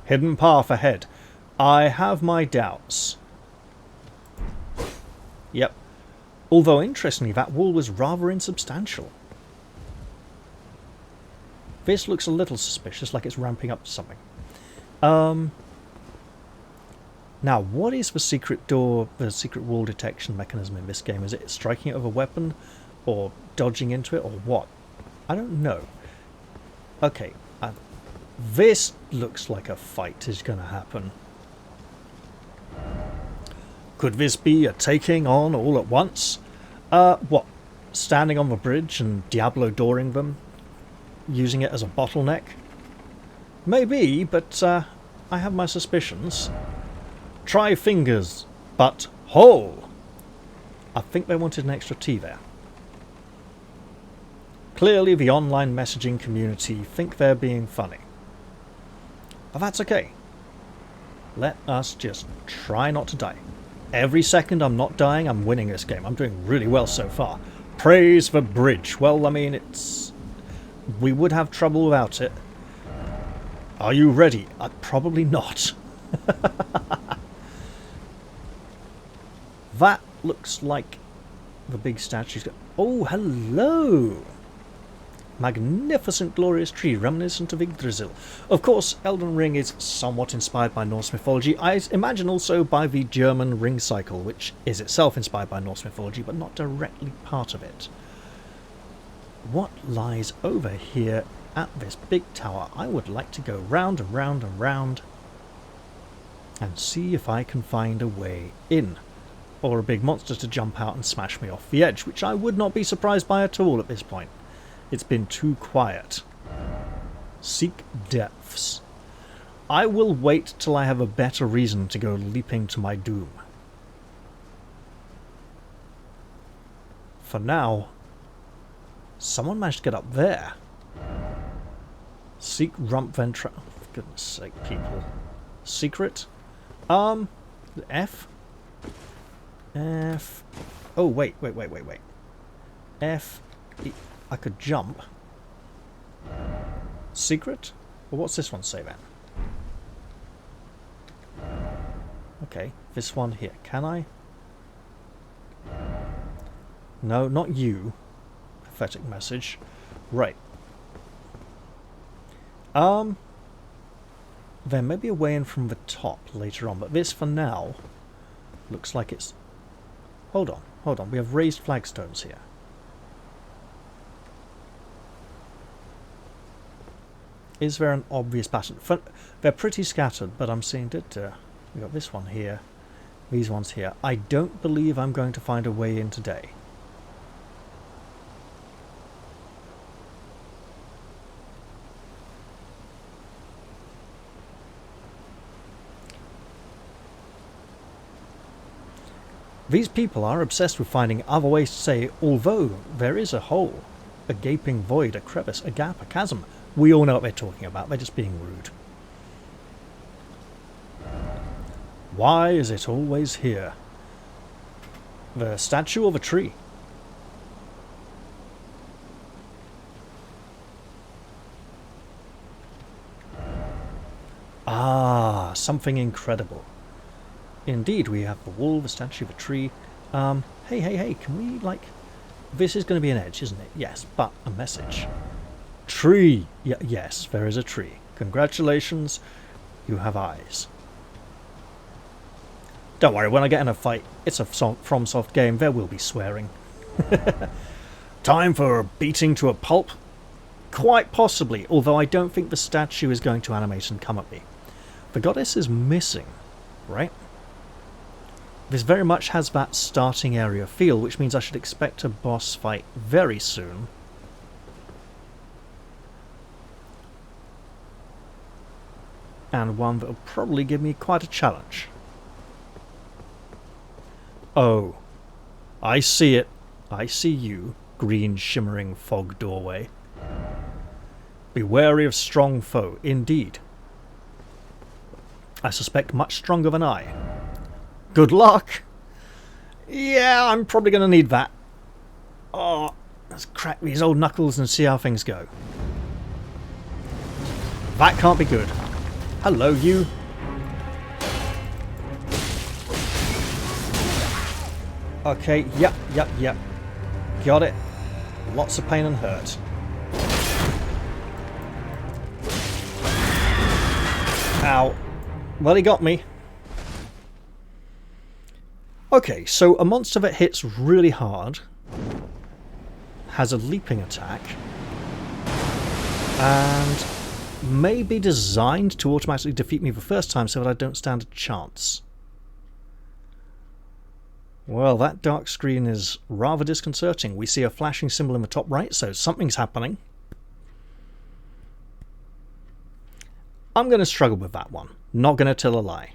Speaker 1: Hidden path ahead. I have my doubts. Yep. Although, interestingly, that wall was rather insubstantial. This looks a little suspicious, like it's ramping up to something. Now, what is the secret door, the secret wall detection mechanism in this game? Is it striking it with a weapon, or dodging into it, or what? I don't know. Okay, this looks like a fight is going to happen. Could this be a taking on all at once? What? Standing on the bridge and Diablo dooring them? Using it as a bottleneck? Maybe, but I have my suspicions. Try fingers, but whole. I think they wanted an extra T there. Clearly the online messaging community think they're being funny. But that's okay. Let us just try not to die. Every second I'm not dying, I'm winning this game. I'm doing really well so far. Praise the bridge. Well, I mean, it's... we would have trouble without it. Are you ready? Probably not. That looks like the big statue's got... oh, hello! Magnificent, glorious tree, reminiscent of Yggdrasil. Of course, Elden Ring is somewhat inspired by Norse mythology. I imagine also by the German ring cycle, which is itself inspired by Norse mythology, but not directly part of it. What lies over here at this big tower? I would like to go round and round and round and see if I can find a way in. Or a big monster to jump out and smash me off the edge, which I would not be surprised by at all at this point. It's been too quiet. Seek depths. I will wait till I have a better reason to go leaping to my doom. For now, someone managed to get up there. Seek rump ventra... oh, for goodness sake, people. Secret? F? F... oh, wait. F... E... I could jump. Secret? Well, what's this one say then? Okay, this one here. Can I? No, not you. Pathetic message. Right. There may be a way in from the top later on, but this for now looks like it's... hold on. We have raised flagstones here. Is there an obvious pattern? They're pretty scattered, but I'm seeing that we got this one here, these ones here. I don't believe I'm going to find a way in today. These people are obsessed with finding other ways to say, although there is a hole, a gaping void, a crevice, a gap, a chasm. We all know what they're talking about. They're just being rude. Why is it always here? The statue of a tree. Ah, something incredible. Indeed, we have the wall, the statue of a tree. Hey, can we, like... This is going to be an edge, isn't it? Yes, but a message. Tree! Yes, there is a tree. Congratulations, you have eyes. Don't worry, when I get in a fight, it's a FromSoft game, there will be swearing. Time for a beating to a pulp? Quite possibly, although I don't think the statue is going to animate and come at me. The goddess is missing, right? This very much has that starting area feel, which means I should expect a boss fight very soon. And one that will probably give me quite a challenge. Oh, I see it. I see you, green shimmering fog doorway. Be wary of strong foe, indeed. I suspect much stronger than I. Good luck! Yeah, I'm probably going to need that. Oh, let's crack these old knuckles and see how things go. That can't be good. Hello, you. Okay, yep. Got it. Lots of pain and hurt. Ow. Well, he got me. Okay, so a monster that hits really hard has a leaping attack and may be designed to automatically defeat me the first time so that I don't stand a chance. Well, that dark screen is rather disconcerting. We see a flashing symbol in the top right, so something's happening. I'm going to struggle with that one. Not going to tell a lie.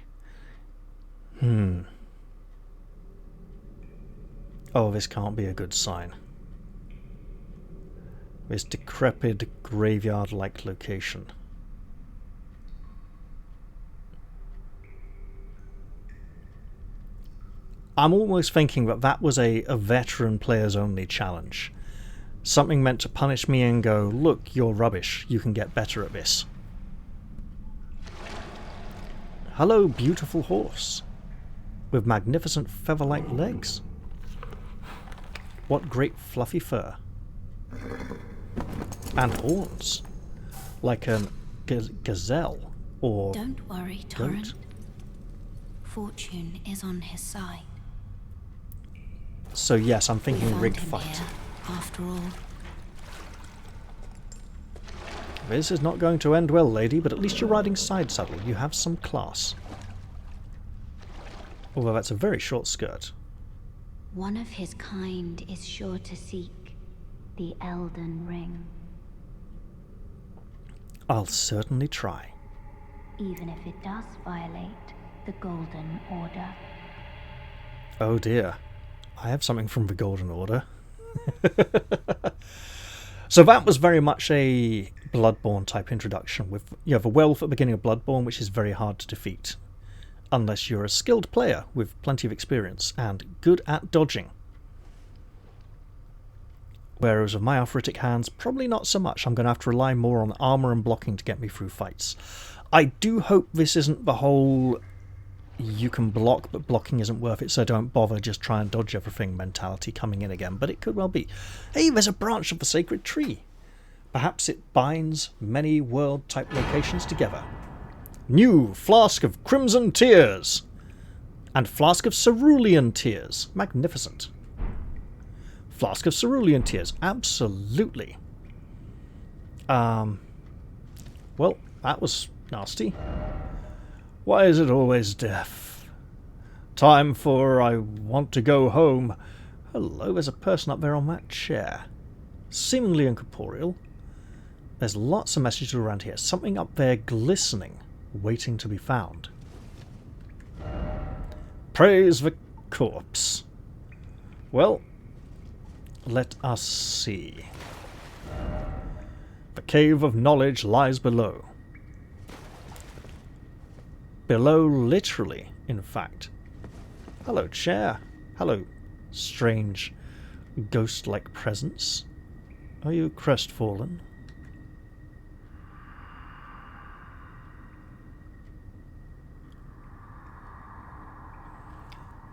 Speaker 1: Oh, this can't be a good sign. This decrepit graveyard-like location. I'm almost thinking that that was a veteran players-only challenge. Something meant to punish me and go, look, you're rubbish, you can get better at this. Hello, beautiful horse, with magnificent feather-like legs. What great fluffy fur. And horns, like a gazelle or
Speaker 3: Don't worry, Torrent. Fortune is on his side.
Speaker 1: So yes, I'm thinking
Speaker 3: We
Speaker 1: rigged
Speaker 3: found him
Speaker 1: fight.
Speaker 3: here, after all.
Speaker 1: This is not going to end well, lady, but at least you're riding side saddle. You have some class. Although that's a very short skirt.
Speaker 3: One of his kind is sure to seek the Elden Ring,
Speaker 1: I'll certainly try.
Speaker 3: even if it does violate the Golden Order.
Speaker 1: Oh dear. I have something from the Golden Order. So that was very much a Bloodborne type introduction with you have a werewolf at the beginning of Bloodborne, which is very hard to defeat. Unless you're a skilled player with plenty of experience and good at dodging. Whereas with my arthritic hands, probably not so much. I'm going to have to rely more on armor and blocking to get me through fights. I do hope this isn't the whole you can block, but blocking isn't worth it, so don't bother, just try and dodge everything mentality coming in again, but it could well be. Hey, there's a branch of the sacred tree. Perhaps it binds many world-type locations together. New flask of crimson tears! And flask of cerulean tears. Magnificent. Flask of cerulean tears. Absolutely. Well, that was nasty. Why is it always death? Time for I want to go home. Hello, there's a person up there on that chair. Seemingly incorporeal. There's lots of messages around here. Something up there glistening, waiting to be found. Praise the corpse. Well, let us see. The cave of knowledge lies below. Below, literally. in fact. Hello, chair. Hello, strange, ghost-like presence. Are you crestfallen?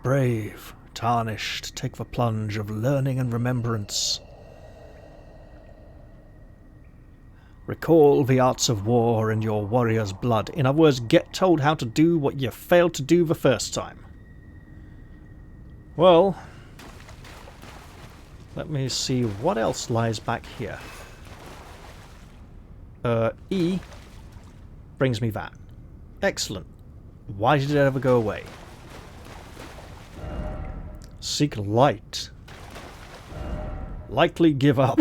Speaker 1: Brave, tarnished, take the plunge of learning and remembrance. Recall the arts of war in your warrior's blood. In other words, get told how to do what you failed to do the first time. Well, let me see what else lies back here. E brings me that. Excellent. Why did it ever go away? Seek light. Likely give up.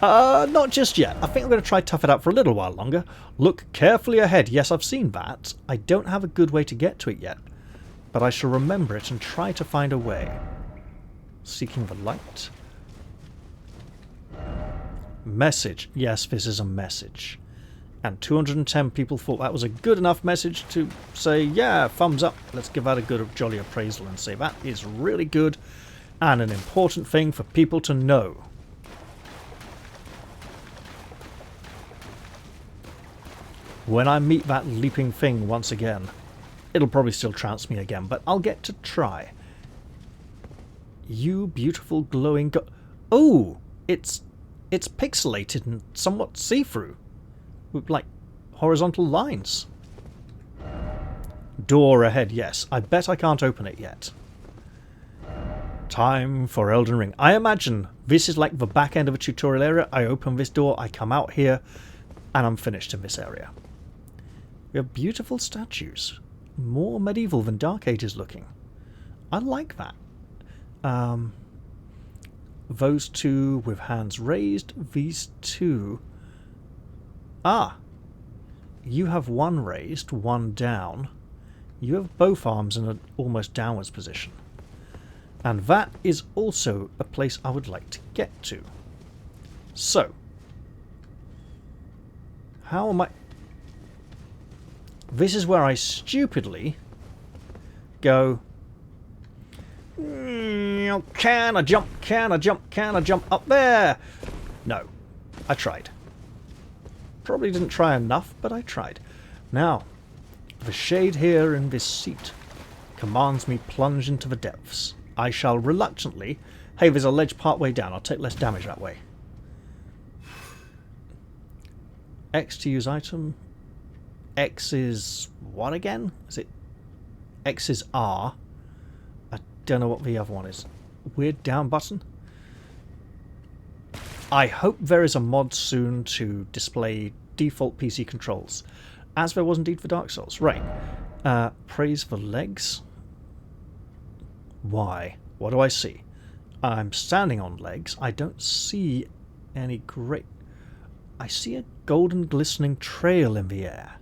Speaker 1: Not just yet. I think I'm going to try tough it out for a little while longer. Look carefully ahead. Yes, I've seen that. I don't have a good way to get to it yet, but I shall remember it and try to find a way. Seeking the light. Message. Yes, this is a message. And 210 people thought that was a good enough message to say, yeah, thumbs up. Let's give that a good jolly appraisal and say that is really good and an important thing for people to know. When I meet that leaping thing once again, it'll probably still trounce me again, but I'll get to try. You beautiful glowing oh! It's pixelated and somewhat see-through. With, like, horizontal lines. Door ahead, yes. I bet I can't open it yet. Time for Elden Ring. I imagine this is like the back end of a tutorial area. I open this door, I come out here, and I'm finished in this area. We have beautiful statues. More medieval than Dark Ages looking. I like that. Those two with hands raised. These two... Ah! You have one raised, one down. You have both arms in an almost downwards position. And that is also a place I would like to get to. So. How am I... This is where I stupidly go... Can I jump? Can I jump? Can I jump up there? No. I tried. Probably didn't try enough, but I tried. Now, the shade here in this seat commands me plunge into the depths. I shall reluctantly... Hey, there's a ledge part way down. I'll take less damage that way. X to use item. X is what again? Is it... X is R. I don't know what the other one is. Weird down button? I hope there is a mod soon to display default PC controls, as there was indeed for Dark Souls. Right. Praise for legs. Why? What do I see? I'm standing on legs. I don't see any great... I see a golden glistening trail in the air.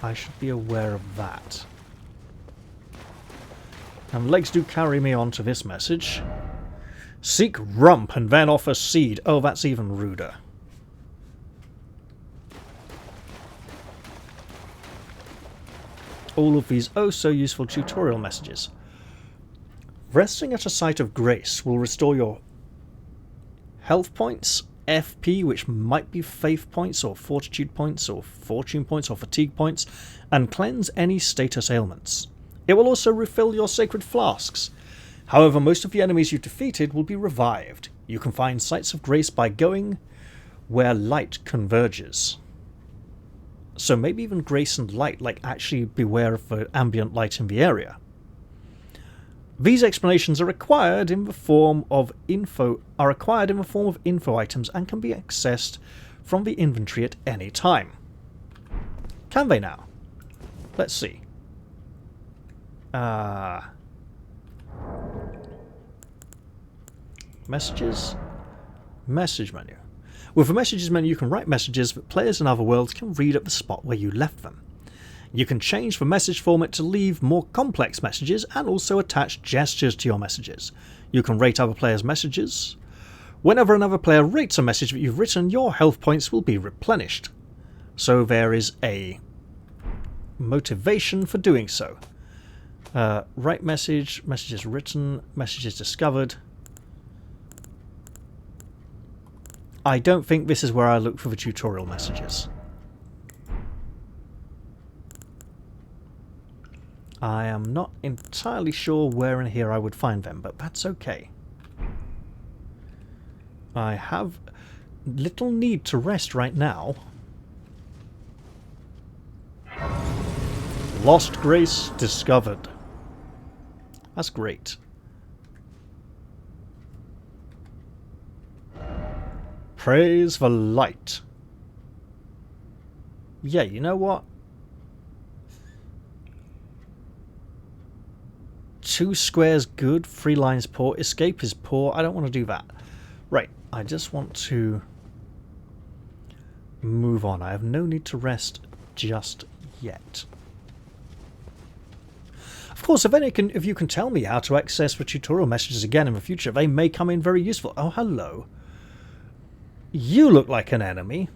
Speaker 1: I should be aware of that. And legs do carry me on to this message. Seek rump and then offer seed. Oh, that's even ruder. All of these oh so useful tutorial messages. Resting at a site of grace will restore your health points, FP, which might be faith points or fortitude points or fortune points or fatigue points, and cleanse any status ailments. It will also refill your sacred flasks. However, most of the enemies you defeated will be revived. You can find sites of grace by going where light converges. So maybe even grace and light, like actually beware of the ambient light in the area. These explanations are required in the form of info items and can be accessed from the inventory at any time. Can they now? Let's see. Messages? Message menu. With the messages menu you can write messages that players in other worlds can read at the spot where you left them. You can change the message format to leave more complex messages and also attach gestures to your messages. You can rate other players' messages. Whenever another player rates a message that you've written, your health points will be replenished. So there is a motivation for doing so. Write message, messages written, messages discovered. I don't think this is where I look for the tutorial messages. I am not entirely sure where in here I would find them, but that's okay. I have little need to rest right now. Lost Grace discovered. That's great. Praise the light. Yeah, you know what? 2 squares good, 3 lines poor, escape is poor. I don't want to do that. Right, I just want to move on. I have no need to rest just yet. Of course, if you can tell me how to access the tutorial messages again in the future, they may come in very useful. Oh, hello. You look like an enemy.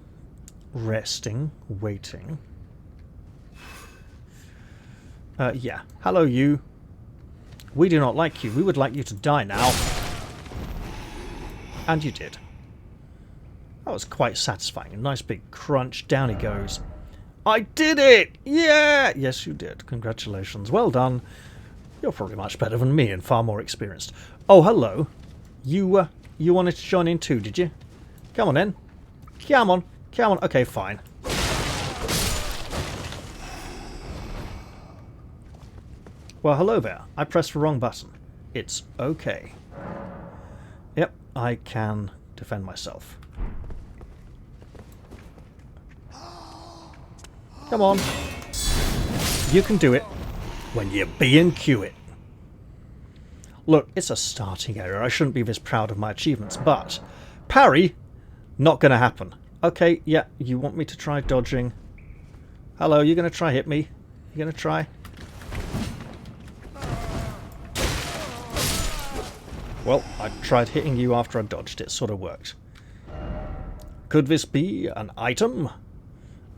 Speaker 1: Resting, waiting. Yeah. Hello, you. We do not like you. We would like you to die now. And you did. That was quite satisfying. A nice big crunch. Down he goes. I did it! Yeah! Yes, you did. Congratulations. Well done. You're probably much better than me and far more experienced. Oh, hello. You wanted to join in too, did you? Come on in. Come on. Come on. Okay, fine. Well, hello there. I pressed the wrong button. It's okay. Yep, I can defend myself. Come on. You can do it when you B&Q it. Look, it's a starting area. I shouldn't be this proud of my achievements, but parry, not going to happen. Okay, yeah, you want me to try dodging. Hello, you're going to try hit me? You're going to try? Well, I tried hitting you after I dodged. It sort of worked. Could this be an item?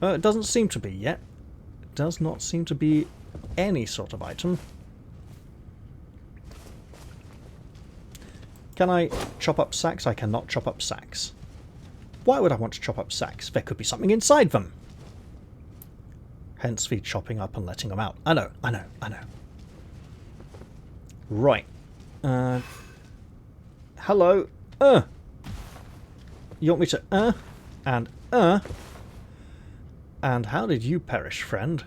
Speaker 1: It doesn't seem to be yet. It does not seem to be any sort of item. Can I chop up sacks? I cannot chop up sacks. Why would I want to chop up sacks? There could be something inside them. Hence the chopping up and letting them out. I know. Right. Hello. You want me to and and how did you perish, friend?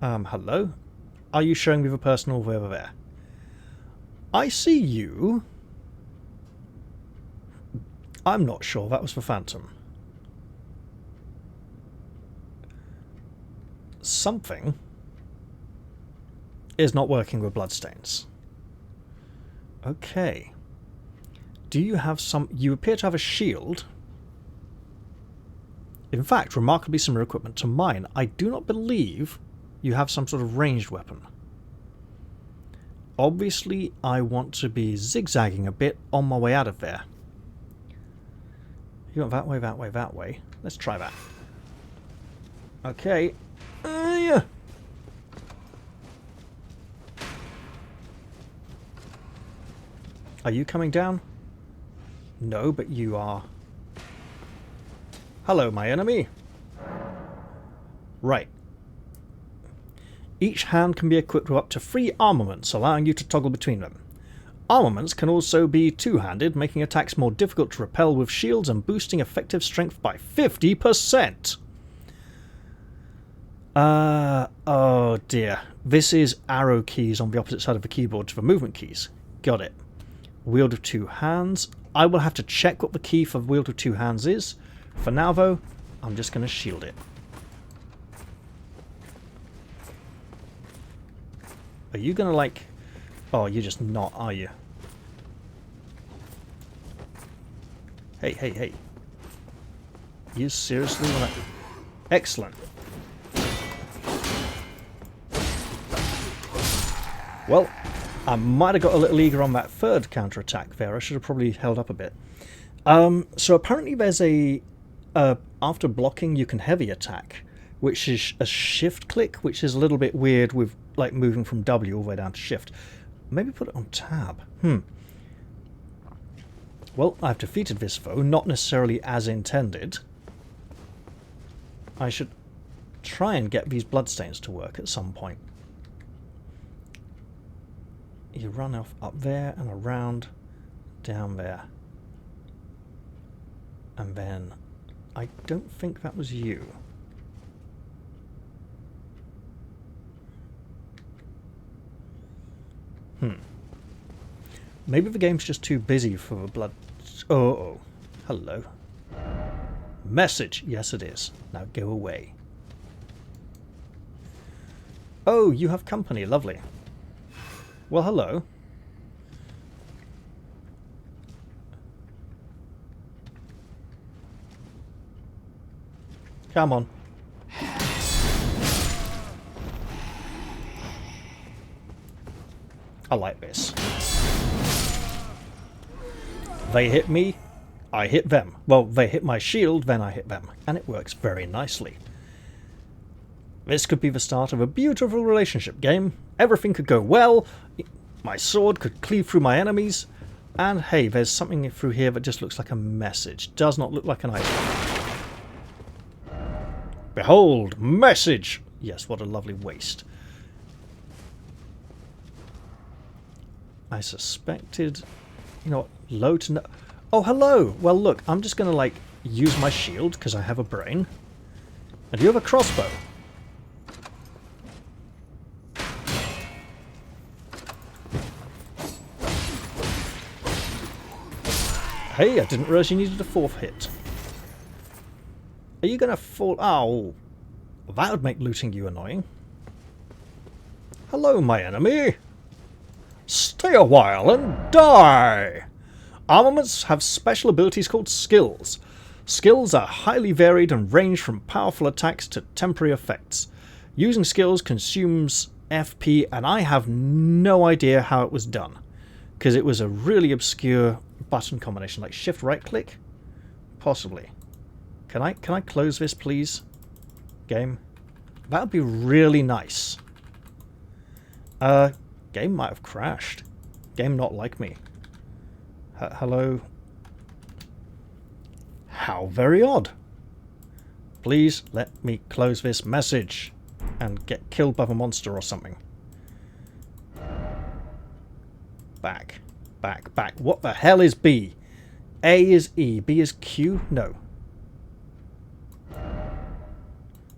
Speaker 1: Hello? Are you showing me the person over there? I see you. I'm not sure that was the Phantom. Something is not working with bloodstains. Okay. Do you have some... You appear to have a shield. In fact, remarkably similar equipment to mine. I do not believe you have some sort of ranged weapon. Obviously, I want to be zigzagging a bit on my way out of there. You went that way, that way, that way. Let's try that. Okay. Yeah. Are you coming down? No, but you are. Hello, my enemy. Right. Each hand can be equipped with up to 3 armaments, allowing you to toggle between them. Armaments can also be two-handed, making attacks more difficult to repel with shields and boosting effective strength by 50%. Oh dear. This is arrow keys on the opposite side of the keyboard to the movement keys. Got it. Wield of 2 hands. I will have to check what the key for wield of 2 hands is. For now, though, I'm just going to shield it. Are you going to, like... Oh, you're just not, are you? Hey, hey, hey. You seriously want to... Excellent. Well, I might have got a little eager on that third counterattack there. I should have probably held up a bit. So apparently there's a... after blocking, you can heavy attack, which is a shift click, which is a little bit weird with like moving from W all the way down to shift. Maybe put it on tab. Well, I've defeated this foe, not necessarily as intended. I should try and get these bloodstains to work at some point. You run off up there and around, down there. And then, I don't think that was you. Maybe the game's just too busy for the blood... Oh, hello. Message. Yes, it is. Now go away. Oh, you have company. Lovely. Well, hello. Come on. I like this. They hit me, I hit them. Well, they hit my shield, then I hit them. And it works very nicely. This could be the start of a beautiful relationship game. Everything could go well. My sword could cleave through my enemies. And hey, there's something through here that just looks like a message. Does not look like an item. Behold, message! Yes, what a lovely waste. I suspected... You know what? Low to no... Oh, hello! Well, look, I'm just going to, like, use my shield, because I have a brain. And you have a crossbow. Hey, I didn't realise you needed a 4th hit. Are you going to fall... Oh, that would make looting you annoying. Hello, my enemy. Stay a while and die! Armaments have special abilities called skills. Skills are highly varied and range from powerful attacks to temporary effects. Using skills consumes FP, and I have no idea how it was done. Because it was a really obscure button combination, like shift right click? Possibly. Can I close this, please? Game? That would be really nice. Game might have crashed. Game not like me. Hello? How very odd. Please let me close this message and get killed by the monster or something. Back. Back. Back. What the hell is B? A is E. B is Q? No.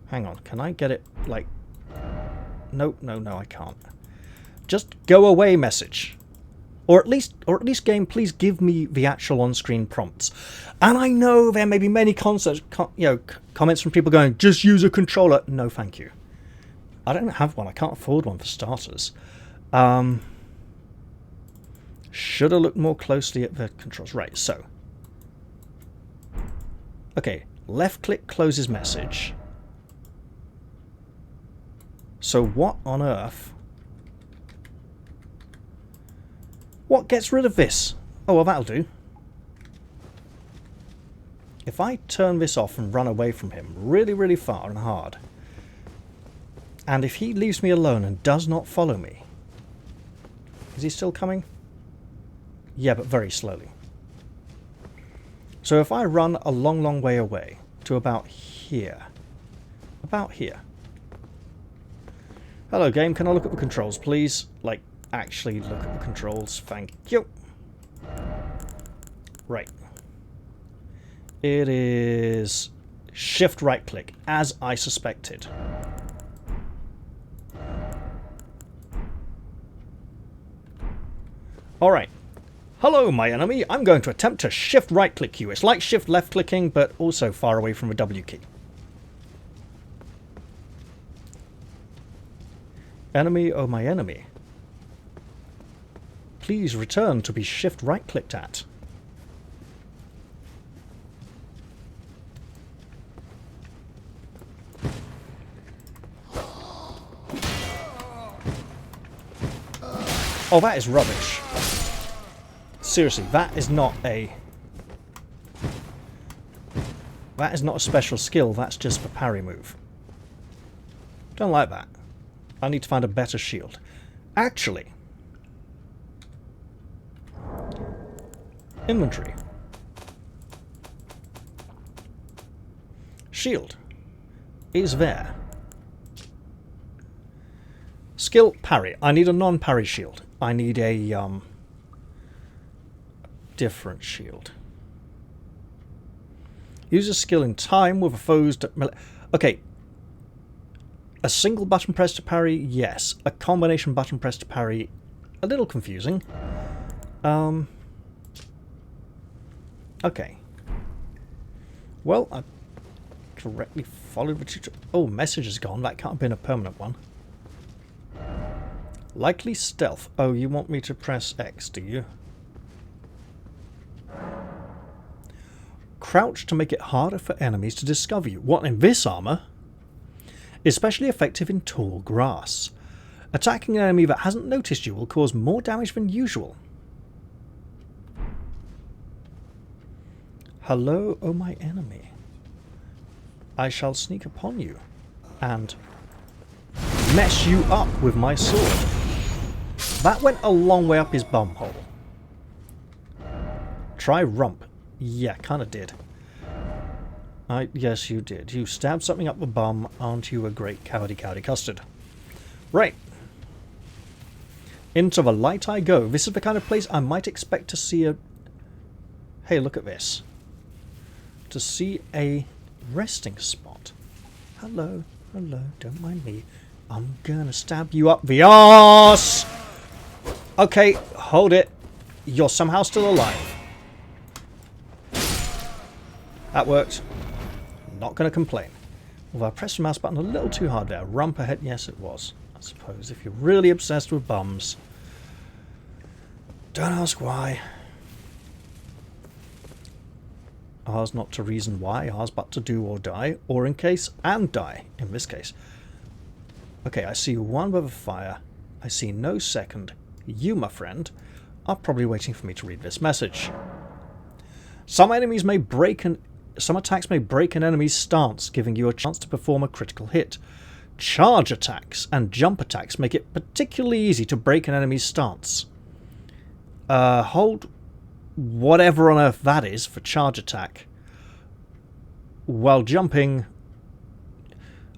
Speaker 1: Hang on. Can I get it, like... No, no, no, I can't. Just go away message. Or at least game, please give me the actual on-screen prompts. And I know there may be many comments from people going, just use a controller. No, thank you. I don't have one. I can't afford one for starters. Should have looked more closely at the controls. Right, so. Okay, left click closes message. So what on earth... What gets rid of this? Oh, well, that'll do. If I turn this off and run away from him really, really far and hard, and if he leaves me alone and does not follow me, is he still coming? Yeah, but very slowly. So if I run a long, long way away to about here. About here. Hello, game. Can I look at the controls, please? Like, actually look at the controls. Thank you. Right. It is shift right click, as I suspected. Alright. Hello, my enemy. I'm going to attempt to shift right click you. It's like shift left clicking, but also far away from the W key. Enemy, oh my enemy. Please return to be shift right clicked at. Oh, that is rubbish. Seriously, that is not a... That is not a special skill, that's just the parry move. Don't like that. I need to find a better shield. Actually, inventory. Shield is there. Skill parry. I need a non-parry shield. I need a different shield. Use a skill in time with a foe's... Okay. A single button press to parry, yes. A combination button press to parry, a little confusing. Okay. Well, I correctly followed the tutorial. Oh, message is gone. That can't have been a permanent one. Likely stealth. Oh, you want me to press X, do you? Crouch to make it harder for enemies to discover you. What, in this armor? Especially effective in tall grass. Attacking an enemy that hasn't noticed you will cause more damage than usual. Hello, oh my enemy. I shall sneak upon you and mess you up with my sword. That went a long way up his bumhole. Try rump. Yeah, kinda did. Yes, you did. You stabbed something up the bum. Aren't you a great cowdy custard? Right. Into the light I go. This is the kind of place I might expect to see a... Hey, look at this. To see a resting spot. Hello, hello, don't mind me. I'm gonna stab you up the arse! Okay, hold it. You're somehow still alive. That worked. Not going to complain. Although I pressed the mouse button a little too hard there. Rump ahead. Yes, it was. I suppose if you're really obsessed with bums. Don't ask why. Ours not to reason why. Ours but to do or die. Or in case, and die. In this case. Okay, I see one with a fire. I see no second. You, my friend, are probably waiting for me to read this message. Some attacks may break an enemy's stance, giving you a chance to perform a critical hit. Charge attacks and jump attacks make it particularly easy to break an enemy's stance. Hold whatever on earth that is for charge attack. While jumping...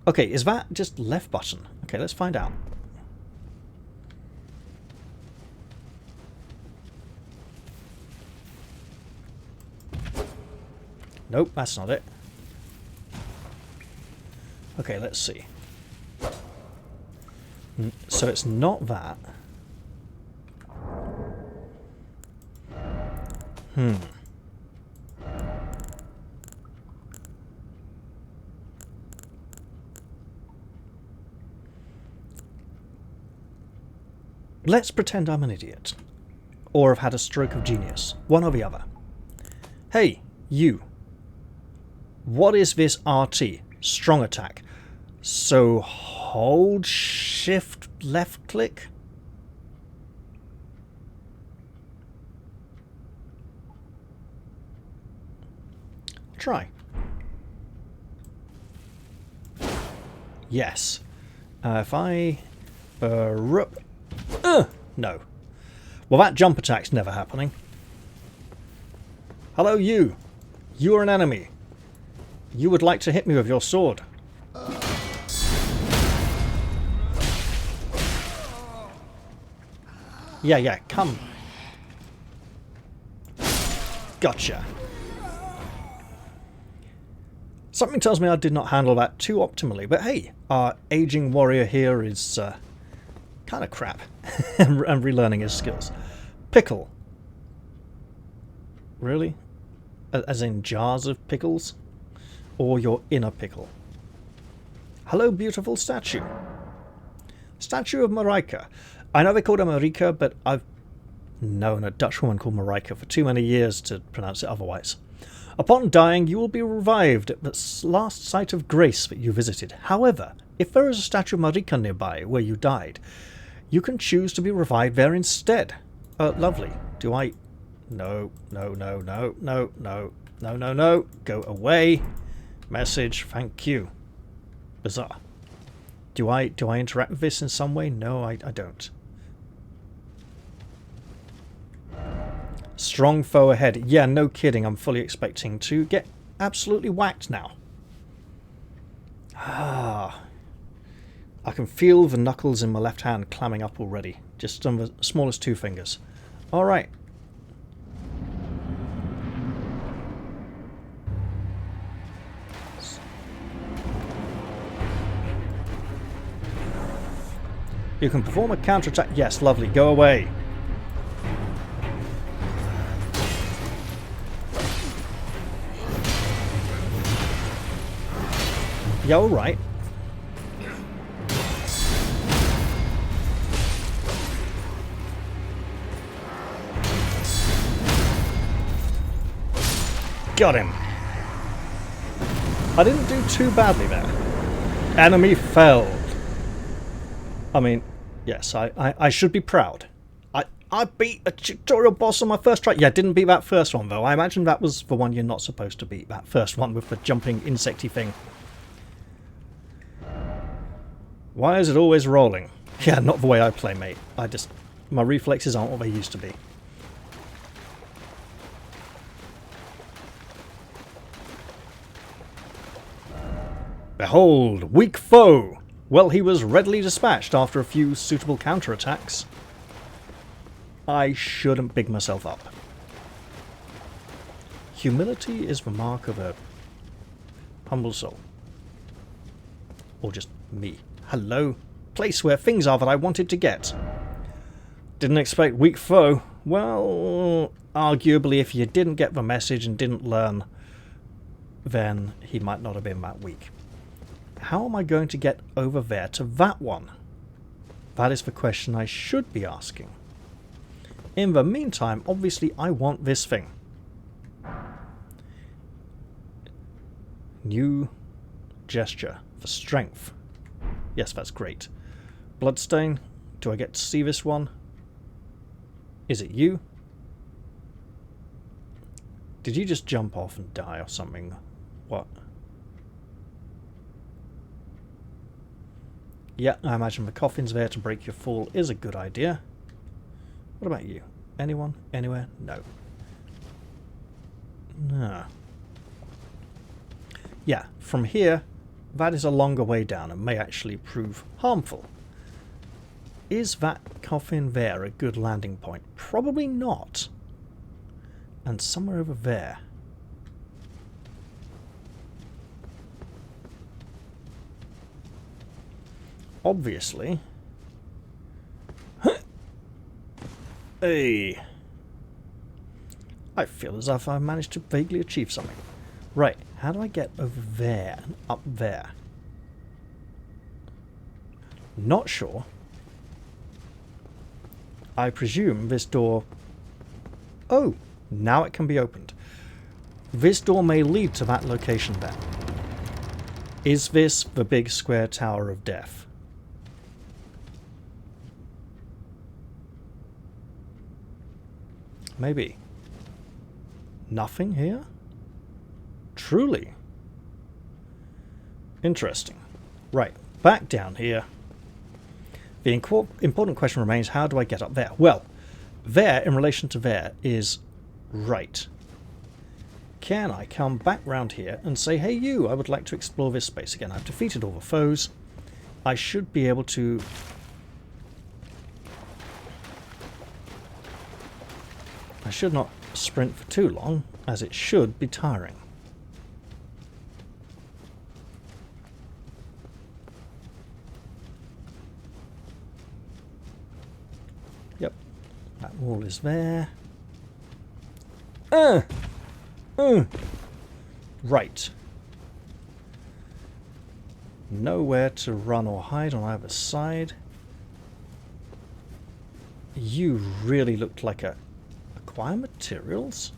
Speaker 1: Okay, is that just left button? Okay, let's find out. Nope, that's not it. Okay, let's see. So it's not that. Let's pretend I'm an idiot. Or have had a stroke of genius. One or the other. Hey, you. What is this RT? Strong attack. So hold shift left click? Try. Yes. If I... no. Well, that jump attack's never happening. Hello, you. You are an enemy. You would like to hit me with your sword. Yeah, come. Gotcha. Something tells me I did not handle that too optimally, but hey, our aging warrior here is kind of crap and relearning his skills. Pickle. Really? As in jars of pickles? Or your inner pickle? Hello, beautiful statue. Statue of Marika. I know they called her Marika, but I've known a Dutch woman called Marika for too many years to pronounce it otherwise. Upon dying, you will be revived at the last site of grace that you visited. However, if there is a statue of Marika nearby where you died, you can choose to be revived there instead. Lovely. Do I... No. Go away. Message. Thank you. Bizarre. Do I interact with this in some way? No, I don't. Strong foe ahead. Yeah, no kidding. I'm fully expecting to get absolutely whacked now. Ah. I can feel the knuckles in my left hand clamming up already. Just on the smallest two fingers. Alright. You can perform a counterattack. Yes, lovely. Go away. Yeah, alright. Got him. I didn't do too badly there. Enemy felled. I mean, yes, I should be proud. I beat a tutorial boss on my first try. Yeah, didn't beat that first one, though. I imagine that was the one you're not supposed to beat. That first one with the jumping insecty thing. Why is it always rolling? Yeah, not the way I play, mate. My reflexes aren't what they used to be. Behold, weak foe! Well, he was readily dispatched after a few suitable counterattacks. I shouldn't big myself up. Humility is the mark of a humble soul. Or just me. Hello? Place where things are that I wanted to get. Didn't expect weak foe. Well, arguably if you didn't get the message and didn't learn, then he might not have been that weak. How am I going to get over there to that one? That is the question I should be asking. In the meantime, obviously I want this thing. New gesture for strength. Yes, that's great. Bloodstain. Do I get to see this one? Is it you? Did you just jump off and die or something? What? Yeah, I imagine the coffin's there to break your fall is a good idea. What about you? Anyone? Anywhere? No. No. Yeah, from here, that is a longer way down and may actually prove harmful. Is that coffin there a good landing point? Probably not. And somewhere over there. Obviously. Hey. I feel as if I managed to vaguely achieve something. Right, how do I get over there and up there? Not sure. I presume this door... Oh, now it can be opened. This door may lead to that location then. Is this the big square tower of death? Maybe. Nothing here? Truly? Interesting. Right, back down here. The important question remains, how do I get up there? Well, there in relation to there is right. Can I come back round here and say, hey you, I would like to explore this space again. I've defeated all the foes. I should be able to... I should not sprint for too long, as it should be tiring. Yep, that wall is there. Right. Nowhere to run or hide on either side. You really looked like a... Acquire materials?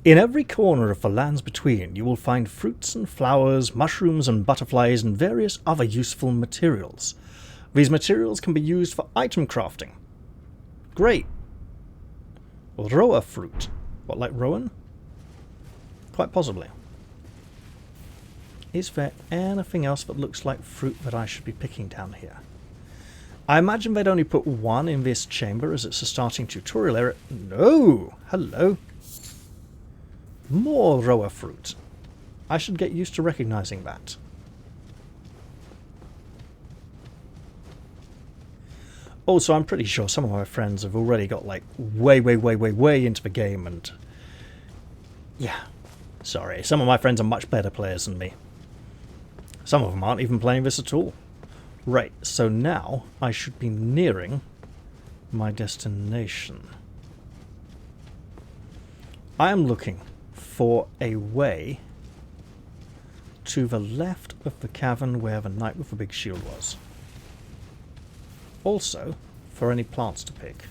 Speaker 1: In every corner of the lands between, you will find fruits and flowers, mushrooms and butterflies, and various other useful materials. These materials can be used for item crafting. Great. Roa fruit. What, like Rowan? Quite possibly. Is there anything else that looks like fruit that I should be picking down here? I imagine they'd only put one in this chamber as it's a starting tutorial area. No! Hello. More roa fruit. I should get used to recognizing that. Also, I'm pretty sure some of my friends have already got like way into the game, and yeah, sorry, some of my friends are much better players than me. Some of them aren't even playing this at all. Right, so now I should be nearing my destination. I am looking for a way to the left of the cavern where the knight with the big shield was. Also, for any plants to pick.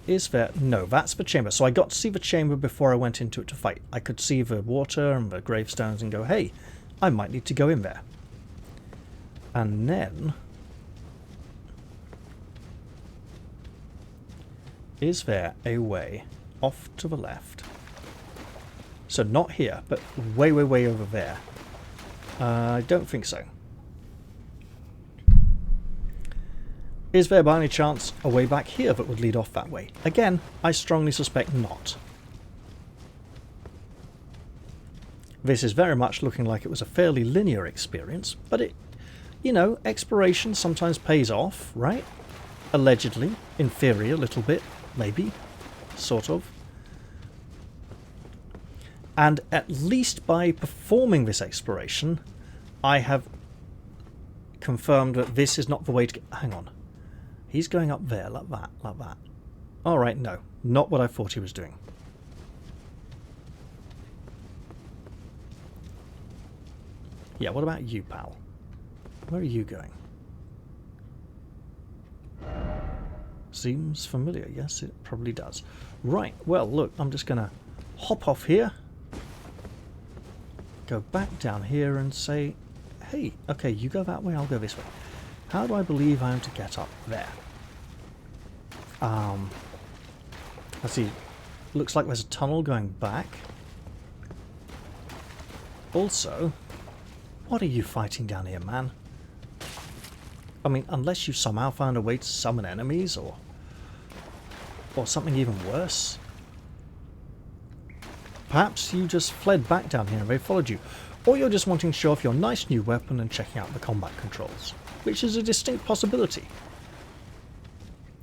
Speaker 1: Is there... No, that's the chamber. So I got to see the chamber before I went into it to fight. I could see the water and the gravestones and go, hey, I might need to go in there. And then... Is there a way off to the left? So not here, but way over there. I don't think so. Is there by any chance a way back here that would lead off that way? Again, I strongly suspect not. This is very much looking like it was a fairly linear experience, but it, you know, exploration sometimes pays off, right? Allegedly, in theory a little bit, maybe, sort of. And at least by performing this exploration, I have confirmed that this is not the way to get... Hang on. He's going up there, like that, like that. Alright, no. Not what I thought he was doing. Yeah, what about you, pal? Where are you going? Seems familiar. Yes, it probably does. Right, well, look, I'm just going to hop off here. Go back down here and say, hey, okay, you go that way, I'll go this way. How do I believe I am to get up there? Let's see. Looks like there's a tunnel going back. Also, what are you fighting down here, man? I mean, unless you somehow found a way to summon enemies, or something even worse. Perhaps you just fled back down here and they followed you. Or you're just wanting to show off your nice new weapon and checking out the combat controls, which is a distinct possibility.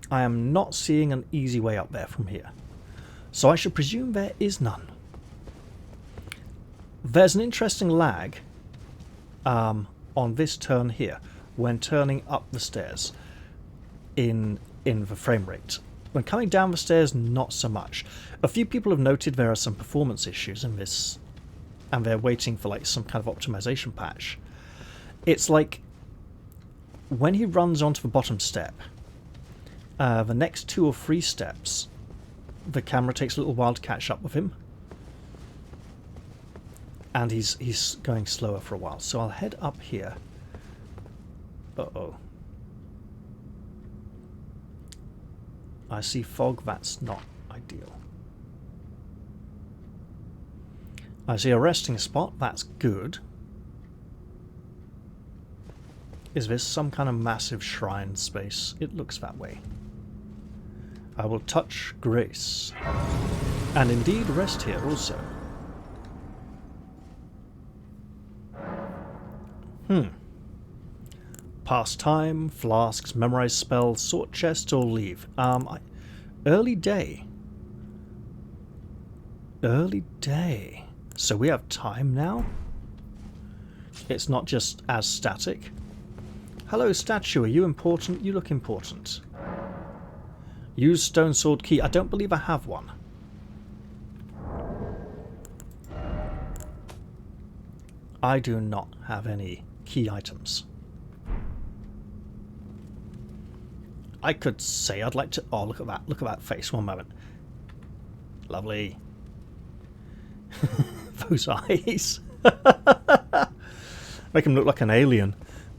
Speaker 1: I am not seeing an easy way up there from here, so I should presume there is none. There's an interesting lag on this turn here when turning up the stairs in the frame rate. When coming down the stairs, not so much. A few people have noted there are some performance issues in this, and they're waiting for like some kind of optimization patch. It's like when he runs onto the bottom step, the next 2 or 3 steps, the camera takes a little while to catch up with him, and he's going slower for a while. So I'll head up here. Uh-oh. I see fog, that's not ideal. I see a resting spot, that's good. Is this some kind of massive shrine space? It looks that way. I will touch grace. And indeed rest here also. Pass time, flasks, memorize spells, sort chest, or leave. Early day. Early day. So we have time now? It's not just as static. Hello, statue. Are you important? You look important. Use stone sword key. I don't believe I have one. I do not have any key items. I could say I'd like to... Oh, look at that. Look at that face. One moment. Lovely. Those eyes. Make him look like an alien.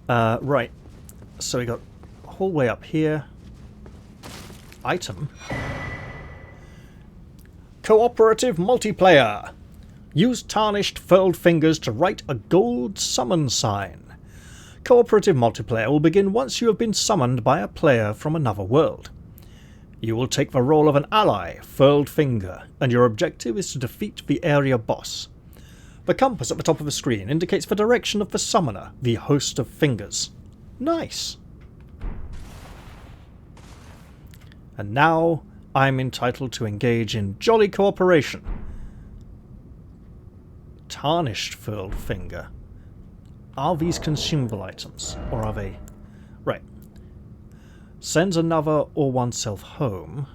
Speaker 1: Right. So we got a hallway up here. Item. Cooperative multiplayer. Use tarnished furled fingers to write a gold summon sign. Cooperative multiplayer will begin once you have been summoned by a player from another world. You will take the role of an ally, furled finger, and your objective is to defeat the area boss. The compass at the top of the screen indicates the direction of the summoner, the host of fingers. Nice! And now I'm entitled to engage in jolly cooperation. Tarnished furled finger. Are these consumable items, or are they... Right. Sends another or oneself home.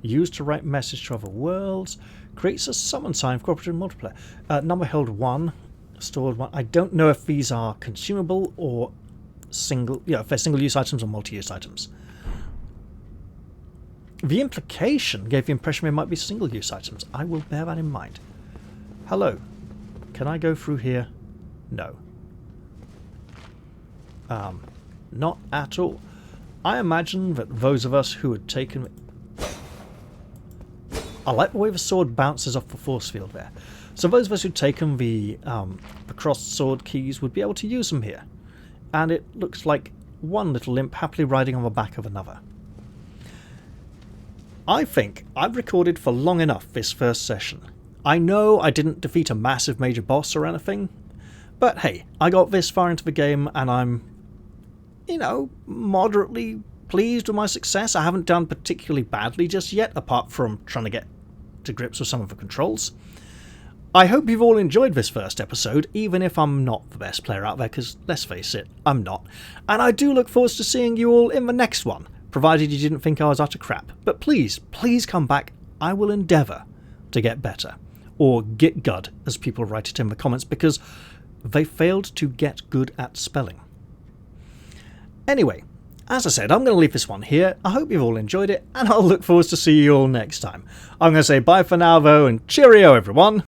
Speaker 1: Used to write message to other worlds. Creates a summon sign for cooperative multiplayer. Number held 1. Stored 1. I don't know if these are consumable or single... Yeah, if they're single-use items or multi-use items. The implication gave the impression they might be single-use items. I will bear that in mind. Hello. Can I go through here? No. Not at all. I imagine that those of us who had taken... I like the way the sword bounces off the force field there. So those of us who'd taken the crossed sword keys would be able to use them here. And it looks like one little imp happily riding on the back of another. I think I've recorded for long enough this first session. I know I didn't defeat a massive major boss or anything, but hey, I got this far into the game and I'm, you know, moderately pleased with my success. I haven't done particularly badly just yet, apart from trying to get to grips with some of the controls. I hope you've all enjoyed this first episode, even if I'm not the best player out there, because let's face it, I'm not. And I do look forward to seeing you all in the next one, provided you didn't think I was utter crap. But please, please come back. I will endeavour to get better. Or get good, as people write it in the comments, because they failed to get good at spelling. Anyway, as I said, I'm going to leave this one here. I hope you've all enjoyed it, and I'll look forward to seeing you all next time. I'm going to say bye for now, though, and cheerio, everyone!